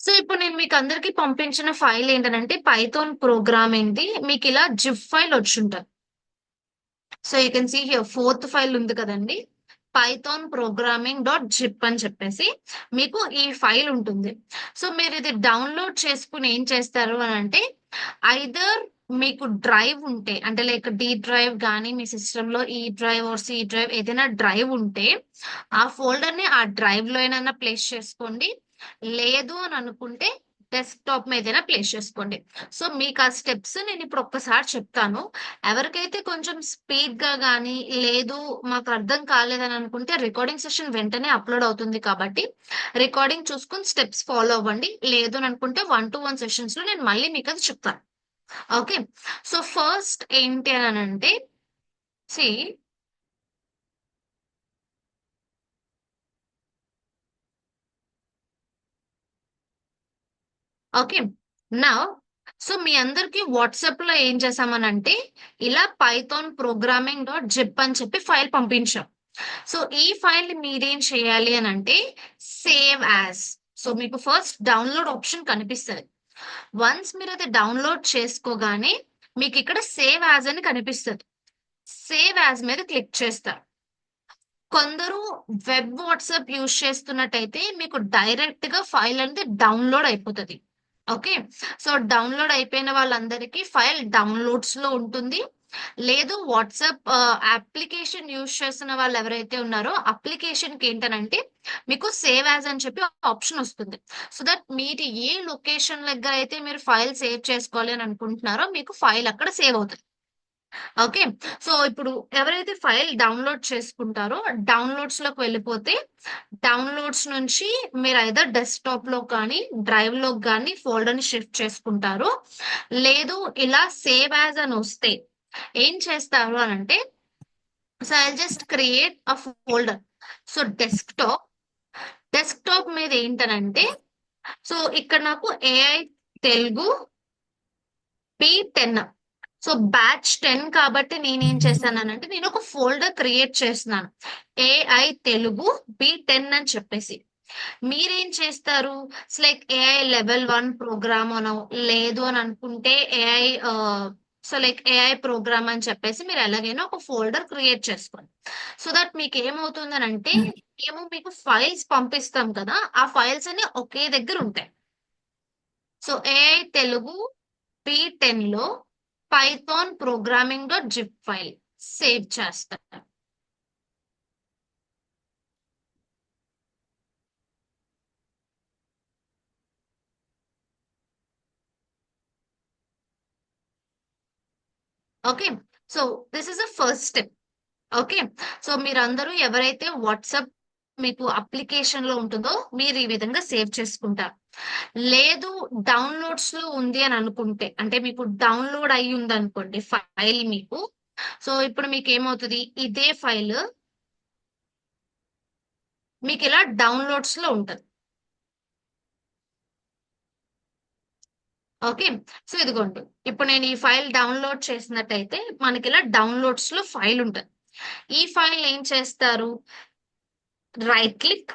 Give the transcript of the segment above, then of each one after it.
So ఇప్పుడు నేను మీకు అందరికి పంపించిన ఫైల్ ఏంటంటే పైథాన్ ప్రోగ్రామింగ్ ది మీకు ఇలా జిప్ ఫైల్ వచ్చి ఉంటుంది. So you can see here fourth file ఉంది కదండి, పైథాన్ ప్రోగ్రామింగ్ డాట్ జిప్ అని చెప్పేసి మీకు ఈ ఫైల్ ఉంటుంది. సో మీరు ఇది డౌన్లోడ్ చేసుకుని ఏం చేస్తారు అని అంటే, ఐదర్ మీకు డ్రైవ్ ఉంటే అంటే లైక్ డి డ్రైవ్ కానీ మీ సిస్టమ్ లో ఈ డ్రైవ్ ఆర్ సి డ్రైవ్ ఏదైనా డ్రైవ్ ఉంటే ఆ ఫోల్డర్ ని ఆ డ్రైవ్ లో అయినా ప్లేస్ చేసుకోండి. లేదు అని అనుకుంటే డెస్క్టాప్ మీద ఏదైనా ప్లేస్ చేసుకోండి. సో మీకు ఆ స్టెప్స్ నేను ఇప్పుడు ఒక్కసారి చెప్తాను. ఎవరికైతే కొంచెం స్పీడ్ గా కానీ లేదు మాకు అర్థం కాలేదని అనుకుంటే రికార్డింగ్ సెషన్ వెంటనే అప్లోడ్ అవుతుంది కాబట్టి రికార్డింగ్ చూసుకుని స్టెప్స్ ఫాలో అవ్వండి. లేదు అని అనుకుంటే 1-to-1 సెషన్స్ లో నేను మళ్ళీ మీకు అది చెప్తాను. ఓకే. సో ఫస్ట్ ఏంటి అని అంటే, సి ఓకే నా సో మీ అందరికి వాట్సాప్ లో ఏం చేసామనంటే ఇలా పైథాన్ ప్రోగ్రామింగ్ డాట్ జిప్ అని చెప్పి ఫైల్ పంపించాం. సో ఈ ఫైల్ మీరేం చేయాలి అని అంటే సేవ్ యాజ్. సో మీకు ఫస్ట్ డౌన్లోడ్ ఆప్షన్ కనిపిస్తుంది. వన్స్ మీరు అది డౌన్లోడ్ చేసుకోగానే మీకు ఇక్కడ సేవ్ యాజ్ అని కనిపిస్తుంది. సేవ్ యాజ్ మీద క్లిక్ చేస్తారు. కొందరు వెబ్ వాట్సాప్ యూజ్ చేస్తున్నట్టయితే మీకు డైరెక్ట్ గా ఫైల్ అనేది డౌన్లోడ్ అయిపోతుంది. ఓకే. సో డౌన్లోడ్ అయిపోయిన వాళ్ళందరికీ ఫైల్ డౌన్లోడ్స్ లో ఉంటుంది. లేదు వాట్సాప్ అప్లికేషన్ యూజ్ చేస్తున్న వాళ్ళు ఎవరైతే ఉన్నారో అప్లికేషన్ కి ఏంటనంటే మీకు సేవ్ యాజ్ అని చెప్పి ఆప్షన్ వస్తుంది. సో దట్ మీరు ఏ లొకేషన్ దగ్గర అయితే మీరు ఫైల్ సేవ్ చేసుకోవాలి అని అనుకుంటున్నారో మీకు ఫైల్ అక్కడ సేవ్ అవుతుంది. ఓకే. సో ఇప్పుడు ఎవరైతే ఫైల్ డౌన్లోడ్ చేసుకుంటారో డౌన్లోడ్స్ లోకి వెళ్ళిపోతే డౌన్లోడ్స్ నుంచి మీరు ఐదర్ డెస్క్టాప్ లో కానీ డ్రైవ్ లో కానీ ఫోల్డర్ ని షిఫ్ట్ చేసుకుంటారు. లేదు ఇలా సేవ్ యాజ్ అని వస్తే ఏం చేస్తారు అని అంటే, so I just create a folder. So desktop మీద ఏంటనంటే, సో ఇక్కడ నాకు AI Telugu P10. So batch 10 కాబట్టి నేనేం చేశానంటే నేను ఒక ఫోల్డర్ క్రియేట్ చేస్తున్నాను, ఏఐ తెలుగు B10 అని చెప్పేసి. మీరేం చేస్తారు, లైక్ ఏఐ లెవెల్ 1 ప్రోగ్రామ్ అనో లేదు అని అనుకుంటే AI so like AI programme అని చెప్పేసి మీరు ఎలాగైనా ఒక ఫోల్డర్ క్రియేట్ చేసుకోండి. సో దట్ మీకు ఏమవుతుందనంటే మేము మీకు ఫైల్స్ పంపిస్తాం కదా, ఆ ఫైల్స్ అన్ని ఒకే దగ్గర ఉంటాయి. సో ఏఐ తెలుగు P10 లో Python programming dot zip file save చేస్తాను. Okay. So this is a first step. Okay. So మీరందరూ ఎవరైతే వాట్సాప్ మీకు అప్లికేషన్ లో ఉంటుందో మీరు ఈ విధంగా సేవ్ చేసుకుంటారు. లేదు డౌన్లోడ్స్ లో ఉంది అని అనుకుంటే అంటే మీకు డౌన్లోడ్ అయ్యి ఉంది అనుకోండి ఫైల్ మీకు. సో ఇప్పుడు మీకు ఏమవుతుంది, ఇదే ఫైల్ మీకు ఇలా డౌన్లోడ్స్ లో ఉంటుంది. ఓకే. సో ఇదిగోండి, ఇప్పుడు నేను ఈ ఫైల్ డౌన్లోడ్ చేసినట్టయితే మనకి ఇలా డౌన్లోడ్స్ లో ఫైల్ ఉంటుంది. ఈ ఫైల్ ఏం చేస్తారు, రైట్ క్లిక్,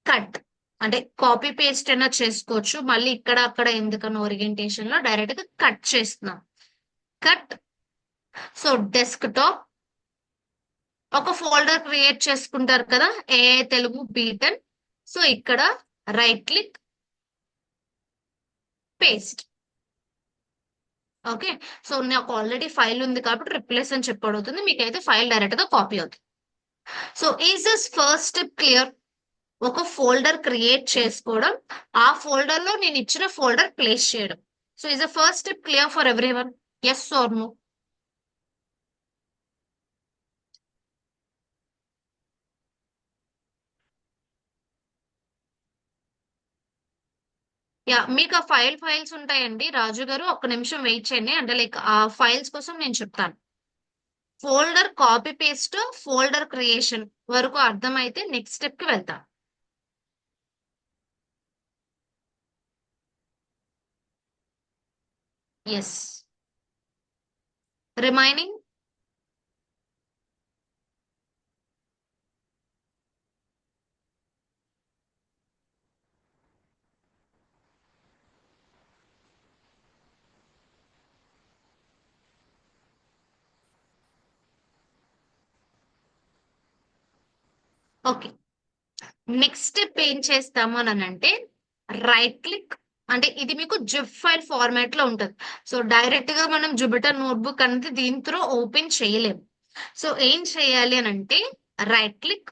కట్. అంటే కాపీ పేస్ట్ అయినా చేసుకోవచ్చు, మళ్ళీ ఇక్కడ అక్కడ ఎందుకన్నా ఓరియంటేషన్ లో డైరెక్ట్ గా కట్ చేస్తున్నాం. కట్. సో డెస్క్ టాప్ ఒక ఫోల్డర్ క్రియేట్ చేసుకుంటారు కదా, ఏఐ తెలుగు B10. సో ఇక్కడ right click, paste. Okay. So నాకు ఆల్రెడీ ఫైల్ ఉంది కాబట్టి రిప్లేస్ అని చెప్పి అడుగుతుంది, మీకైతే ఫైల్ డైరెక్ట్ గా కాపీ అవుతుంది. So is this first step clear? ఒక ఫోల్డర్ క్రియేట్ చేసుకోవడం, ఆ ఫోల్డర్ లో నేను ఇచ్చిన ఫోల్డర్ ప్లేస్ చేయడం. So is the first step clear for everyone? Yes or no? Yeah మీకు ఆ ఫైల్స్ ఉంటాయండి రాజు గారు, ఒక్క నిమిషం వెయిట్ చేయండి. అంటే లైక్ ఆ ఫైల్స్ కోసం నేను చెప్తాను. Folder copy paste, folder creation వరకు అర్థమైతే నెక్స్ట్ స్టెప్ కి వెళ్తాం. Yes. Remaining. Okay. Next step ఏం చేస్తాము అని అంటే రైట్ క్లిక్, అంటే ఇది మీకు జిప్ ఫైల్ ఫార్మాట్ లో ఉంటుంది. సో డైరెక్ట్ గా మనం జుపిటర్ నోట్బుక్ అనేది దీంతో ఓపెన్ చేయలేము. సో ఏం చేయాలి అని అంటే right click.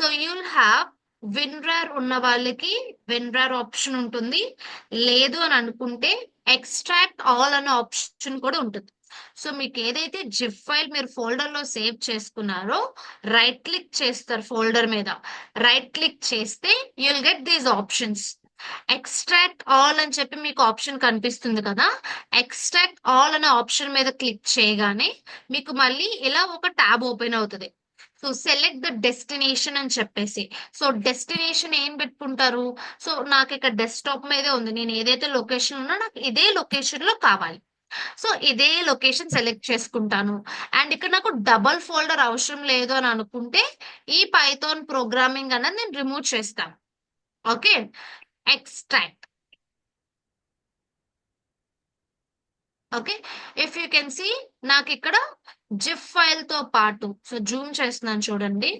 So you'll have విన్రార్ ఉన్న వాళ్ళకి విన్రార్ ఆప్షన్ ఉంటుంది. లేదు అని అనుకుంటే ఎక్స్ట్రాక్ట్ ఆల్ అనే ఆప్షన్ కూడా ఉంటుంది. సో మీకు ఏదైతే జిప్ ఫైల్ మీరు ఫోల్డర్ లో సేవ్ చేసుకున్నారో రైట్ క్లిక్ చేస్తారు ఫోల్డర్ మీద. రైట్ క్లిక్ చేస్తే you'll get these options. Extract all అని చెప్పి మీకు ఆప్షన్ కనిపిస్తుంది కదా. ఎక్స్ట్రాక్ట్ ఆల్ అనే ఆప్షన్ మీద క్లిక్ చేయగానే మీకు మళ్ళీ ఇలా ఒక ట్యాబ్ ఓపెన్ అవుతుంది. సో సెలెక్ట్ ద డెస్టినేషన్ అని చెప్పేసి. సో డెస్టినేషన్ ఏం పెట్టుకుంటారు? సో నాకు ఇక్కడ డెస్క్టాప్ మీదే ఉంది, నేను ఏదైతే లొకేషన్ ఉన్నా నాకు ఇదే లొకేషన్ లో కావాలి. సో ఇదే లొకేషన్ సెలెక్ట్ చేసుకుంటాను. అండ్ ఇక్కడ నాకు డబల్ ఫోల్డర్ అవసరం లేదు అని అనుకుంటే ఈ పైథాన్ ప్రోగ్రామింగ్ అనేది నేను రిమూవ్ చేస్తాను. Okay. Extract. Okay. If you can see నాకు ఇక్కడ జిప్ ఫైల్ తో పాటు, సో జూమ్ చేస్తున్నాను చూడండి,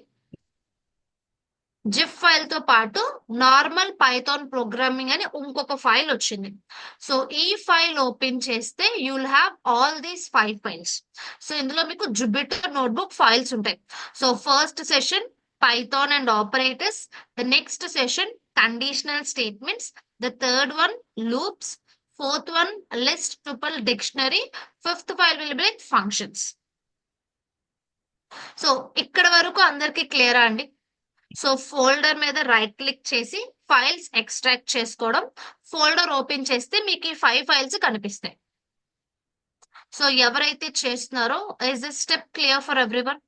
జిప్ ఫైల్ తో పాటు నార్మల్ పైథాన్ ప్రోగ్రామింగ్ అని ఇంకొక ఫైల్ వచ్చింది. సో ఈ ఫైల్ ఓపెన్ చేస్తే you'll have all these 5 files. So ఇందులో మీకు జుపిటర్ నోట్బుక్ ఫైల్స్ ఉంటాయి. So first session Python and operators, the next session conditional statements, the third one loops, fourth one list triple dictionary, fifth file will be like functions. So ఇక్కడ వరకు అందరికి క్లియరా అండి? So folder మీద right click చేసి files extract చేసుకోవడం. Folder open చేస్తే మీకు ఈ 5 ఫైల్స్ కనిపిస్తాయి. సో ఎవరైతే చేస్తున్నారో is this step clear for everyone?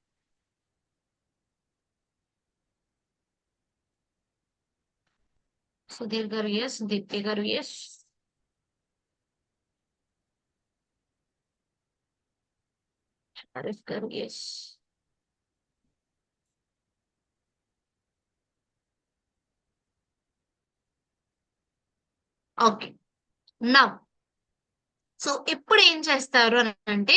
Sudheer గారు ఎస్, దీప్తి గారు ఎస్. ఆరిఫ్ గారు ఎస్. ఓకే. నౌ సో ఇప్పుడు ఏం చేస్తారు అని అంటే,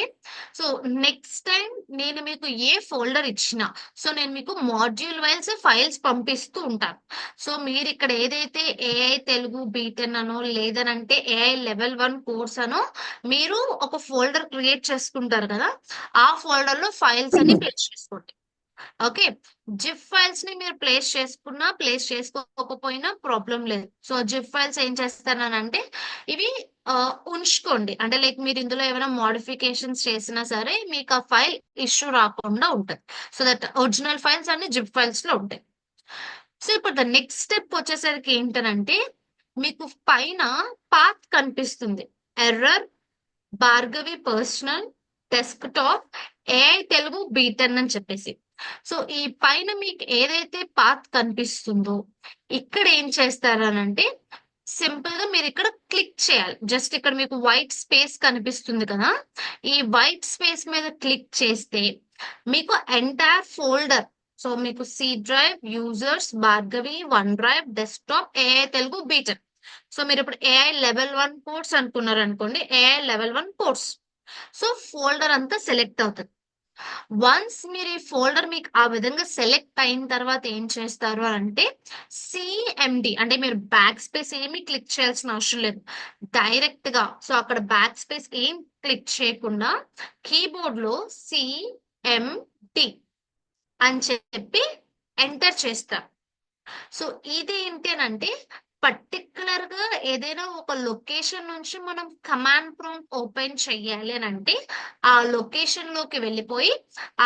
సో నెక్స్ట్ టైం నేను మీకు ఏ ఫోల్డర్ ఇచ్చినా, సో నేను మీకు మాడ్యూల్ వైజ్ ఫైల్స్ పంపిస్తూ ఉంటాను. సో మీరు ఇక్కడ ఏదైతే ఏఐ తెలుగు బీటెన్ అనో లేదనంటే ఏఐ లెవెల్ 1 కోర్స్ అనో మీరు ఒక ఫోల్డర్ క్రియేట్ చేసుకుంటారు కదా, ఆ ఫోల్డర్ లో ఫైల్స్ అన్ని ప్లేస్ చేసుకోండి. ఓకే. జిప్ ఫైల్స్ ని మీరు ప్లేస్ చేసుకున్నా ప్లేస్ చేసుకోకపోయినా ప్రాబ్లం లేదు. సో జిప్ ఫైల్స్ ఏం చేస్తానంటే ఇవి ఉంచుకోండి. అంటే లైక్ మీరు ఇందులో ఏమైనా మోడిఫికేషన్స్ చేసినా సరే మీకు ఆ ఫైల్ ఇష్యూ రాకుండా ఉంటుంది. సో దట్ ఒరిజినల్ ఫైల్స్ అన్ని జిప్ ఫైల్స్ లో ఉంటాయి. సో ఇప్పుడు ద నెక్స్ట్ స్టెప్ వచ్చేసరికి ఏంటనంటే మీకు పైన పాత్ కనిపిస్తుంది. Error Bhargavi personal desktop AI Telugu B ten అని చెప్పేసి. సో ఈ పైన మీకు ఏదైతే పాత్ కనిపిస్తుందో ఇక్కడ ఏం చేస్తారనంటే సింపుల్ గా మీరు ఇక్కడ క్లిక్ చేయాలి. జస్ట్ ఇక్కడ మీకు వైట్ స్పేస్ కనిపిస్తుంది కదా, ఈ వైట్ స్పేస్ మీద క్లిక్ చేస్తే మీకు ఎంటైర్ ఫోల్డర్, సో మీకు C drive, users, Bhargavi, one drive, desktop, AI Telugu B ten. So మీరు ఇప్పుడు ఏఐ లెవెల్ 1 కోర్స్ అనుకున్నారు అనుకోండి, AI level 1 course. So folder అంతా సెలెక్ట్ అవుతుంది. వన్స్ మీరు ఈ ఫోల్డర్ మీకు ఆ విధంగా సెలెక్ట్ అయిన తర్వాత ఏం చేస్తారు అని అంటే సిఎండి, అంటే మీరు బ్యాక్ స్పేస్ ఏమీ క్లిక్ చేయాల్సిన అవసరం లేదు. డైరెక్ట్ గా సో అక్కడ బ్యాక్ స్పేస్ ఏం క్లిక్ చేయకుండా కీబోర్డ్ లో సిఎండి అని చెప్పి ఎంటర్ చేస్తారు. సో ఇది ఏంటి అని అంటే పర్టికులర్ గా ఏదైనా ఒక లొకేషన్ నుంచి మనం కమాండ్ ప్రాంప్ట్ ఓపెన్ చెయ్యాలి అని అంటే ఆ లొకేషన్ లోకి వెళ్ళిపోయి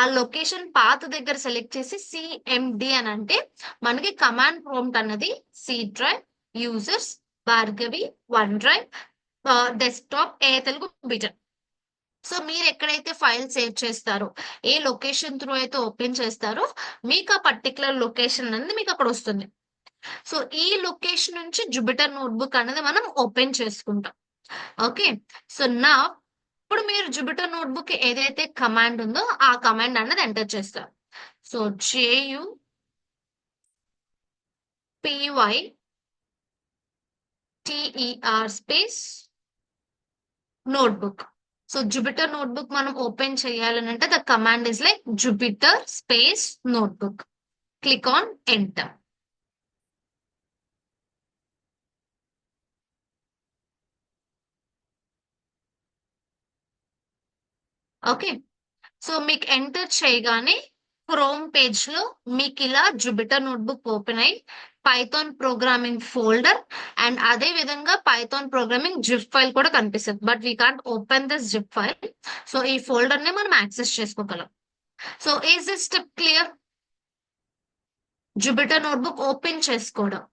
ఆ లొకేషన్ పాత్ దగ్గర సెలెక్ట్ చేసి సిఎండి అని అంటే మనకి కమాండ్ ప్రాంప్ట్ అన్నది C drive, users, Bhargavi, one drive, desktop, A Telugu, బీటన్. సో మీరు ఎక్కడైతే ఫైల్ సేవ్ చేస్తారో, ఏ లొకేషన్ త్రూ అయితే ఓపెన్ చేస్తారో, మీకు ఆ పర్టికులర్ లొకేషన్ అనేది మీకు అక్కడ వస్తుంది. సో ఈ లొకేషన్ నుంచి జుపిటర్ నోట్బుక్ అనేది మనం ఓపెన్ చేసుకుంటాం. ఓకే. సో నా ఇప్పుడు మీరు జుపిటర్ నోట్బుక్ ఏదైతే కమాండ్ ఉందో ఆ కమాండ్ అన్నది ఎంటర్ చేస్తారు. So JUPYTER space notebook. So Jupiter notebook మనం ఓపెన్ చేయాలని అంటే the command is like Jupiter space notebook. Click on enter. Okay. So మీకు ఎంటర్ చేయగానే క్రోమ్ పేజ్ లో మీకు ఇలా జుపిటర్ నోట్బుక్ ఓపెన్ అయ్యి పైథాన్ ప్రోగ్రామింగ్ ఫోల్డర్ అండ్ అదే విధంగా పైథాన్ ప్రోగ్రామింగ్ జిప్ ఫైల్ కూడా కనిపిస్తుంది. But we can't open this zip file. So ఈ ఫోల్డర్ ని మనం యాక్సెస్ చేసుకోగలం. So is this step clear? Jupiter notebook open చేసుకోవడం.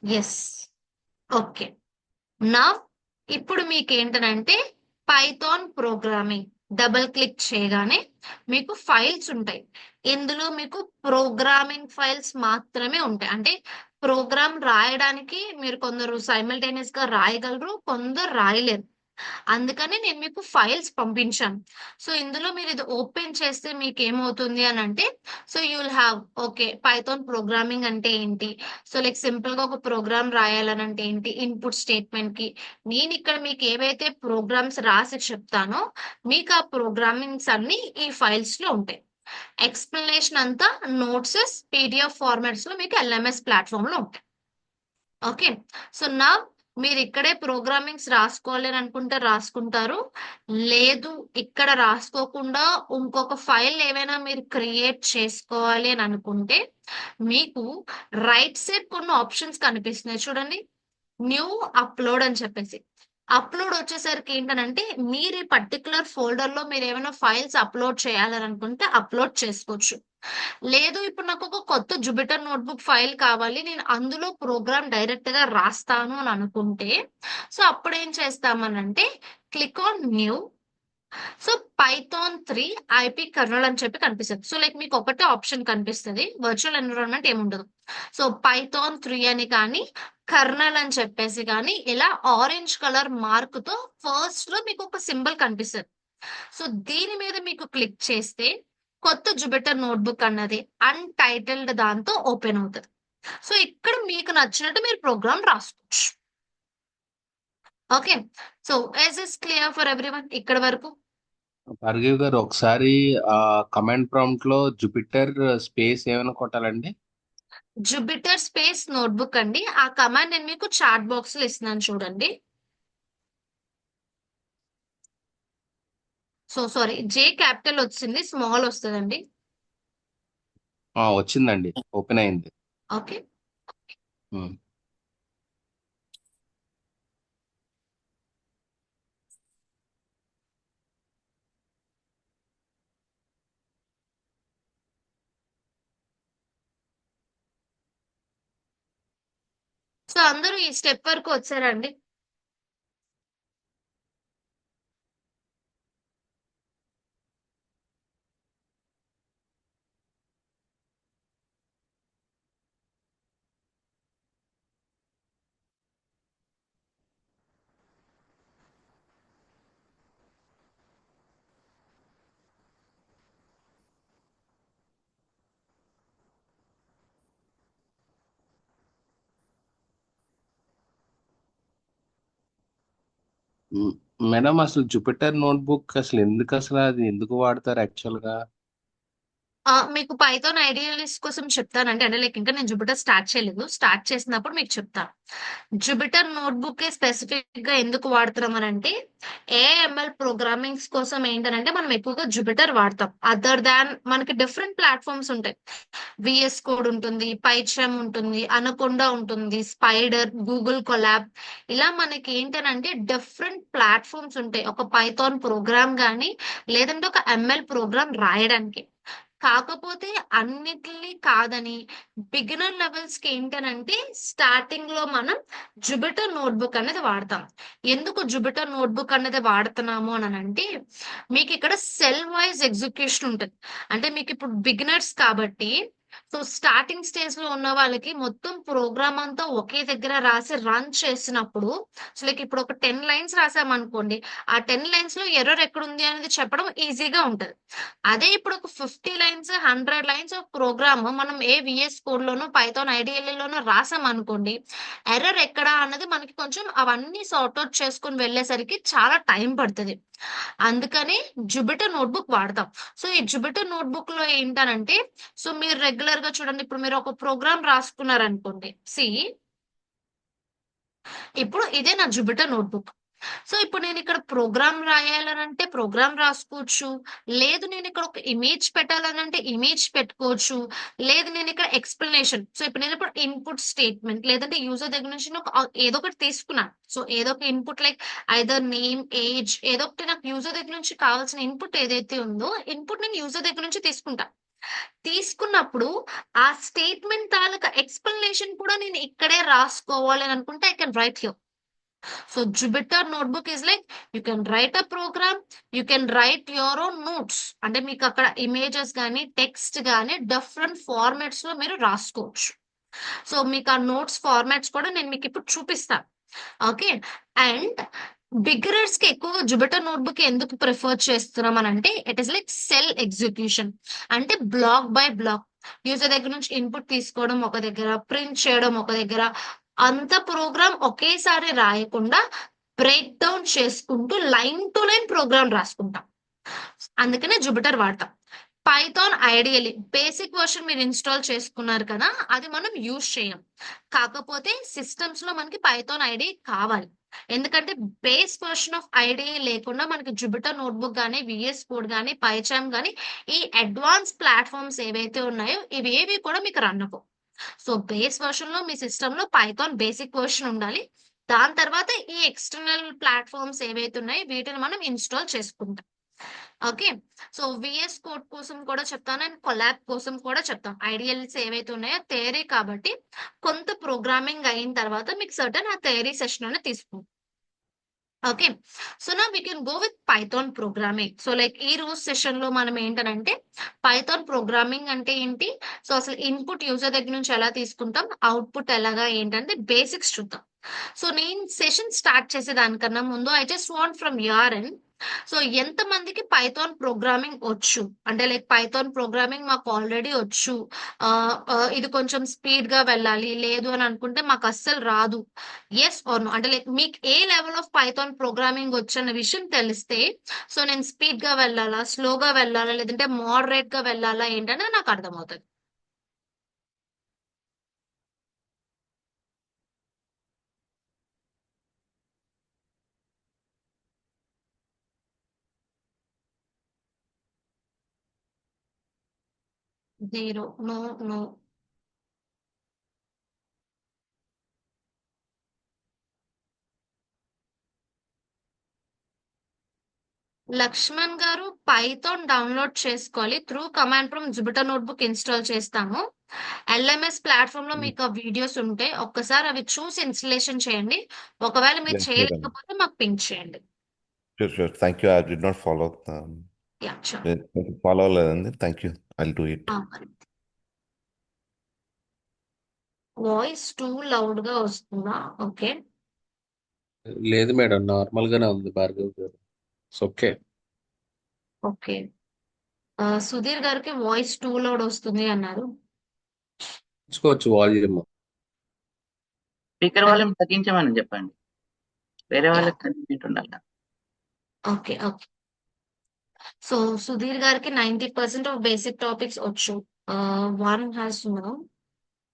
ఎస్. ఓకే. నా ఇప్పుడు మీకు ఏంటనంటే పైథాన్ ప్రోగ్రామింగ్ డబుల్ క్లిక్ చేయగానే మీకు ఫైల్స్ ఉంటాయి. ఇందులో మీకు ప్రోగ్రామింగ్ ఫైల్స్ మాత్రమే ఉంటాయి. అంటే ప్రోగ్రామ్ రాయడానికి మీరు కొందరు సైమల్టేనియస్ గా రాయగలరు, కొందరు రాయలేరు. అందుకని నేను మీకు ఫైల్స్ పంపించాను. సో ఇందులో మీరు ఇది ఓపెన్ చేస్తే మీకు ఏమవుతుంది అని అంటే, so you will have okay Python programming అంటే ఏంటి, సో లైక్ సింపుల్ గా ఒక ప్రోగ్రామ్ రాయాలని అంటే ఏంటి, ఇన్పుట్ స్టేట్మెంట్ కి నేను ఇక్కడ మీకు ఏవైతే ప్రోగ్రామ్స్ రాసి చెప్తానో మీకు ఆ ప్రోగ్రామింగ్స్ అన్ని ఈ ఫైల్స్ లో ఉంటాయి. ఎక్స్ప్లెనేషన్ అంతా నోట్సెస్ పీడిఎఫ్ ఫార్మాట్స్ లో మీకు ఎల్ఎంఎస్ ప్లాట్ఫామ్ లో ఉంటాయి. ఓకే. సో నా మీరు ఇక్కడే ప్రోగ్రామింగ్స్ రాసుకోవాలి అని అనుకుంటే రాసుకుంటారు. లేదు ఇక్కడ రాసుకోకుండా ఇంకొక ఫైల్ ఏమైనా మీరు క్రియేట్ చేసుకోవాలి అని అనుకుంటే మీకు రైట్ సైడ్ కొన్ని ఆప్షన్స్ కనిపిస్తున్నాయి చూడండి. న్యూ అప్లోడ్ అని చెప్పేసి. అప్లోడ్ వచ్చేసరికి ఏంటనంటే మీరు ఈ పర్టికులర్ ఫోల్డర్ లో మీరు ఏమైనా ఫైల్స్ అప్లోడ్ చేయాలని అనుకుంటే అప్లోడ్ చేసుకోవచ్చు. లేదు ఇప్పుడు నాకు ఒక కొత్త జుపిటర్ నోట్బుక్ ఫైల్ కావాలి, నేను అందులో ప్రోగ్రామ్ డైరెక్ట్ గా రాస్తాను అని అనుకుంటే సో అప్పుడు ఏం చేస్తామనంటే click on new. So Python 3 IP kernel అని చెప్పి కనిపిస్తుంది. సో లైక్ మీకు ఒకటే ఆప్షన్ కనిపిస్తుంది, వర్చువల్ ఎన్విరాన్మెంట్ ఏముండదు. సో పైథాన్ 3 అని కానీ కర్నల్ అని చెప్పేసి కానీ ఇలా ఆరెంజ్ కలర్ మార్క్ తో ఫస్ట్ లో మీకు ఒక సింబల్ కనిపిస్తుంది. సో దీని మీద మీకు క్లిక్ చేస్తే కొత్త జుపిటర్ నోట్బుక్ అన్నది అన్టైటిల్డ్ దాంతో ఓపెన్ అవుతుంది. సో ఇక్కడ మీకు నచ్చినట్టు మీరు ప్రోగ్రామ్ రాసుకోవచ్చు. Okay. So is this clear for everyone ఇక్కడ వరకు? భార్గవి గారు ఒకసారి ఆ కమాండ్ ప్రాంప్ట్ లో జూపిటర్ స్పేస్ ఏమైనా కొట్టాలండి? జుపిటర్ స్పేస్ నోట్బుక్ అండి. ఆ కమాండ్ నేను మీకు చాట్ బాక్స్ లో ఇస్తున్నాను చూడండి. సో సారీ, జే క్యాపిటల్ వచ్చింది, స్మాల్ వస్తుందండి. వచ్చిందండి, ఓపెన్ అయింది. ఓకే. ఉమ్. సో అందరూ ఈ స్టెప్ వరకు వచ్చారండి? ఉమ్. మేడం అసలు జూపిటర్ నోట్బుక్ అసలు ఎందుకు, అసలు అది ఎందుకు వాడతారు యాక్చువల్ గా? మీకు పైథాన్ ఐడియాలిస్ట్ కోసం చెప్తానండి. అంటే లైక్ ఇంకా నేను జుపిటర్ స్టార్ట్ చేయలేదు. స్టార్ట్ చేసినప్పుడు మీకు చెప్తా. జుపిటర్ నోట్‌బుక్కే స్పెసిఫిక్‌గా ఎందుకు వాడుతున్నామనంటే, ఏఐఎంఎల్ ప్రోగ్రామింగ్స్ కోసం ఏంటనంటే, మనం ఎక్కువగా జుపిటర్ వాడతాం. అదర్ దాన్ మనకి డిఫరెంట్ ప్లాట్‌ఫార్మ్స్ ఉంటాయి. వీఎస్ కోడ్ ఉంటుంది, పైచామ్ ఉంటుంది, అనకొండా ఉంటుంది, స్పైడర్, గూగుల్ కొలాబ్ ఇలా మనకి ఏంటనంటే డిఫరెంట్ ప్లాట్‌ఫార్మ్స్ ఉంటాయి. ఒక పైథాన్ ప్రోగ్రామ్ గాని, లేదంటే ఒక ఎంఎల్ ప్రోగ్రామ్ రాయడానికి. కాకపోతే అన్నిటిని కాదని బిగినర్ లెవెల్స్‌కి ఏంటనంటే స్టార్టింగ్‌లో మనం జుపిటర్ నోట్‌బుక్ అనేది వాడతాం. ఎందుకు జుపిటర్ నోట్‌బుక్ అనేది వాడుతున్నాము అనంటే మీకిక్కడ సెల్ వైస్ ఎగ్జిక్యూషన్ ఉంటది. అంటే మీకిప్పుడు బిగినర్స్ కాబట్టి సో స్టార్టింగ్ స్టేజ్‌లో ఉన్న వాళ్ళకి మొత్తం ప్రోగ్రామ్ అంతా ఒకే దగ్గర రాసి రన్ చేసినప్పుడు సో లైక్ ఇప్పుడు ఒక 10 లైన్స్ రాసామనుకోండి. ఆ 10 లైన్స్‌లో ఎర్రర్ ఎక్కడుంది అనేది చెప్పడం ఈజీగా ఉంటది. అదే ఇప్పుడు ఒక 50 లైన్స్, 100 లైన్స్ ఆఫ్ ప్రోగ్రామ్ మనం ఏ వీఎస్ కోడ్‌లోనో, పైథాన్ ఐడీఎల్‌లోనో రాసామనుకోండి. ఎర్రర్ ఎక్కడ అన్నది మనకి కొంచెం అవన్నీ సార్ట్ ఔట్ చేసుకొని వెళ్ళేసరికి చాలా టైం పడతది. అందుకని జుపిటర్ నోట్‌బుక్ వాడతాం. సో, ఈ జుపిటర్ నోట్‌బుక్‌లో ఏంటనంటే సో, మీరు రెగ్యులర్‌గా చూడండి ఇప్పుడు మీరు ఒక ప్రోగ్రామ్ రాసుకున్నారనుకోండి. ఇప్పుడు ఇదే నా జుపిటర్ నోట్‌బుక్. సో, ఇప్పుడు నేనిక్కడ ప్రోగ్రామ్ రాయాలనంటే ప్రోగ్రామ్ రాసుకోవచ్చు. లేదు నేనిక్కడ ఒక ఇమేజ్ పెట్టాలనంటే ఇమేజ్ పెట్టుకోవచ్చు. లేదు నేనిక్కడ ఎక్స్‌ప్లనేషన్ సో, ఇప్పుడు నేనిప్పుడు ఇన్‌పుట్ స్టేట్‌మెంట్ లేదంటే యూజర్ దగ్గర నుంచి ఒక ఏదో ఒకటి తీసుకున్నాను. సో, ఏదో ఒక input like either name, age ఏదో ఒకటి నాకు యూజర్ దగ్గర నుంచి కావాల్సిన ఇన్‌పుట్ ఏదైతే ఉందో ఇన్‌పుట్ నేను యూజర్ దగ్గర నుంచి తీసుకుంటా. తీసుకున్నప్పుడు ఆ స్టేట్‌మెంట్ తాలూకా ఎక్స్‌ప్లనేషన్ కూడా నేను ఇక్కడే రాసుకోవాలి అని అనుకుంటే I can write here. So Jupyter Notebook is like you can write a program, you can write your own notes. అంటే మీకు అక్కడ ఇమేజెస్ గానీ, టెక్స్ట్ గానీ డిఫరెంట్ ఫార్మాట్స్ లో మీరు రాసుకోవచ్చు. సో మీకు ఆ నోట్స్ ఫార్మాట్స్ కూడా నేను మీకు ఇప్పుడు చూపిస్తాను. ఓకే. అండ్ బిగినర్స్ కి ఎక్కువగా జుపిటర్ నోట్బుక్ ఎందుకు ప్రిఫర్ చేస్తున్నాం అని అంటే it is like cell execution అంటే బ్లాక్ బై బ్లాక్ యూజర్ దగ్గర నుంచి ఇన్పుట్ తీసుకోవడం ఒక దగ్గర ప్రింట్ చేయడం ఒక దగ్గర అంత ప్రోగ్రామ్ ఒకేసారి రాయకుండా బ్రేక్ డౌన్ చేసుకుంటూ లైన్ టు లైన్ ప్రోగ్రామ్ రాసుకుంటాం. అందుకనే జుపిటర్ వాడతాం. పైథాన్ ఐడియల్లీ బేసిక్ వర్షన్ మీరు ఇన్‌స్టాల్ చేసుకున్నారు కదా! అది మనం యూజ్ చేయం. కాకపోతే సిస్టమ్స్‌లో మనకి పైథాన్ ఐడీ కావాలి. ఎందుకంటే బేస్ వర్షన్ ఆఫ్ ఐడీ లేకుండా మనకి జుపిటర్ నోట్‌బుక్ గాని, వీఎస్ కోడ్ గాని, పైచామ్ గాని ఈ అడ్వాన్స్ ప్లాట్‌ఫార్మ్స్ ఏవైతే ఉన్నాయో ఇవేవి కూడా మీకు రన్ అవ్వవు. సో, బేస్ వర్షన్‌లో మీ సిస్టమ్‌లో పైథాన్ బేసిక్ వర్షన్ ఉండాలి. దాని తర్వాత ఈ ఎక్స్‌టర్నల్ ప్లాట్‌ఫార్మ్స్ ఏవైతే ఉన్నాయో వీటిని మనం ఇన్‌స్టాల్ చేసుకుంటాం. ఓకే. సో, వీఎస్ కోడ్ కోసం కూడా చెప్తాను అండ్ కొలాబ్ కోసం కూడా చెప్తాం. ఐడియల్స్ ఏవైతే ఉన్నాయో థియరీ కాబట్టి కొంత ప్రోగ్రామింగ్ అయిన తర్వాత మీకు సర్టెన్ ఆ థియరీ సెషన్ అనేది తీసుకుంటాం. Okay. So, now we can go with Python programming. So, like ఈ రోజు సెషన్‌లో మనం ఏంటనంటే పైథాన్ ప్రోగ్రామింగ్ అంటే ఏంటి? సో, అసలు ఇన్‌పుట్ యూజర్ దగ్గర నుంచి ఎలా తీసుకుంటాం? అవుట్‌పుట్ ఎలాగా ఏంటంటే బేసిక్స్ చూద్దాం. సో, నేను సెషన్ స్టార్ట్ చేసేదానికన్నా ముందు I just want from your end so, ఎంతమందికి పైథాన్ ప్రోగ్రామింగ్ వచ్చు? అంటే లైక్ పైథాన్ ప్రోగ్రామింగ్ మాకు ఆల్రెడీ వచ్చు. ఇది కొంచెం స్పీడ్‌గా వెళ్ళాలి. లేదు అని అనుకుంటే మాకస్సలు రాదు. Yes or no. అంటే లైక్ మీకు ఏ లెవెల్ ఆఫ్ పైథాన్ ప్రోగ్రామింగ్ వచ్చన్న విషయం తెలిస్తే, సో నేను స్పీడ్‌గా వెళ్ళాలా? స్లోగా వెళ్ళాలా? లేదంటే మోడరేట్‌గా వెళ్ళాలా? ఏంటనేది నాకు అర్థమవుతది. 0 నో, నో. లక్ష్మణ్ గారు పైథాన్ డౌన్‌లోడ్ చేసుకోవాలి. Through command prompt Jupyter notebook install చేస్తాము. ఎల్ఎంఎస్ ప్లాట్‌ఫార్మ్‌లో Mm. మీకు ఆ వీడియోస్ ఉంటే ఒక్కసారి అవి చూసి ఇన్‌స్టలేషన్ చేయండి. ఒకవేళ మీరు Yeah, sure. చేయలేకపోతే మాకు పింగ్ చేయండి. Sure, sure. Thank you. I did not follow. Yeah! Sure. Follow లేదండి. Thank you. I'll do it. మరి. వాయిస్ టూ లౌడ్‌గా వస్తుందా? ఓకే. లేదు మేడం, నార్మల్ గానే ఉంది భార్గవ్ గారు. ఓకే. ఓకే. సుధీర్ గారికి వాయిస్ టూ లౌడ్ వస్తుంది అన్నారు. చూసుకోవచ్చు వాల్యూమ్. స్పీకర్ వాల్యూమ్ తగ్గించమని చెప్పండి. వేరే యాహ్! వాళ్ళకి కన్వీనియంట్ ఉండాలి. ఓకే. ఓకే. సో సుధీర్ గారికి 90% ఆఫ్ బేసిక్ టాపిక్స్ వచ్చు. One has no.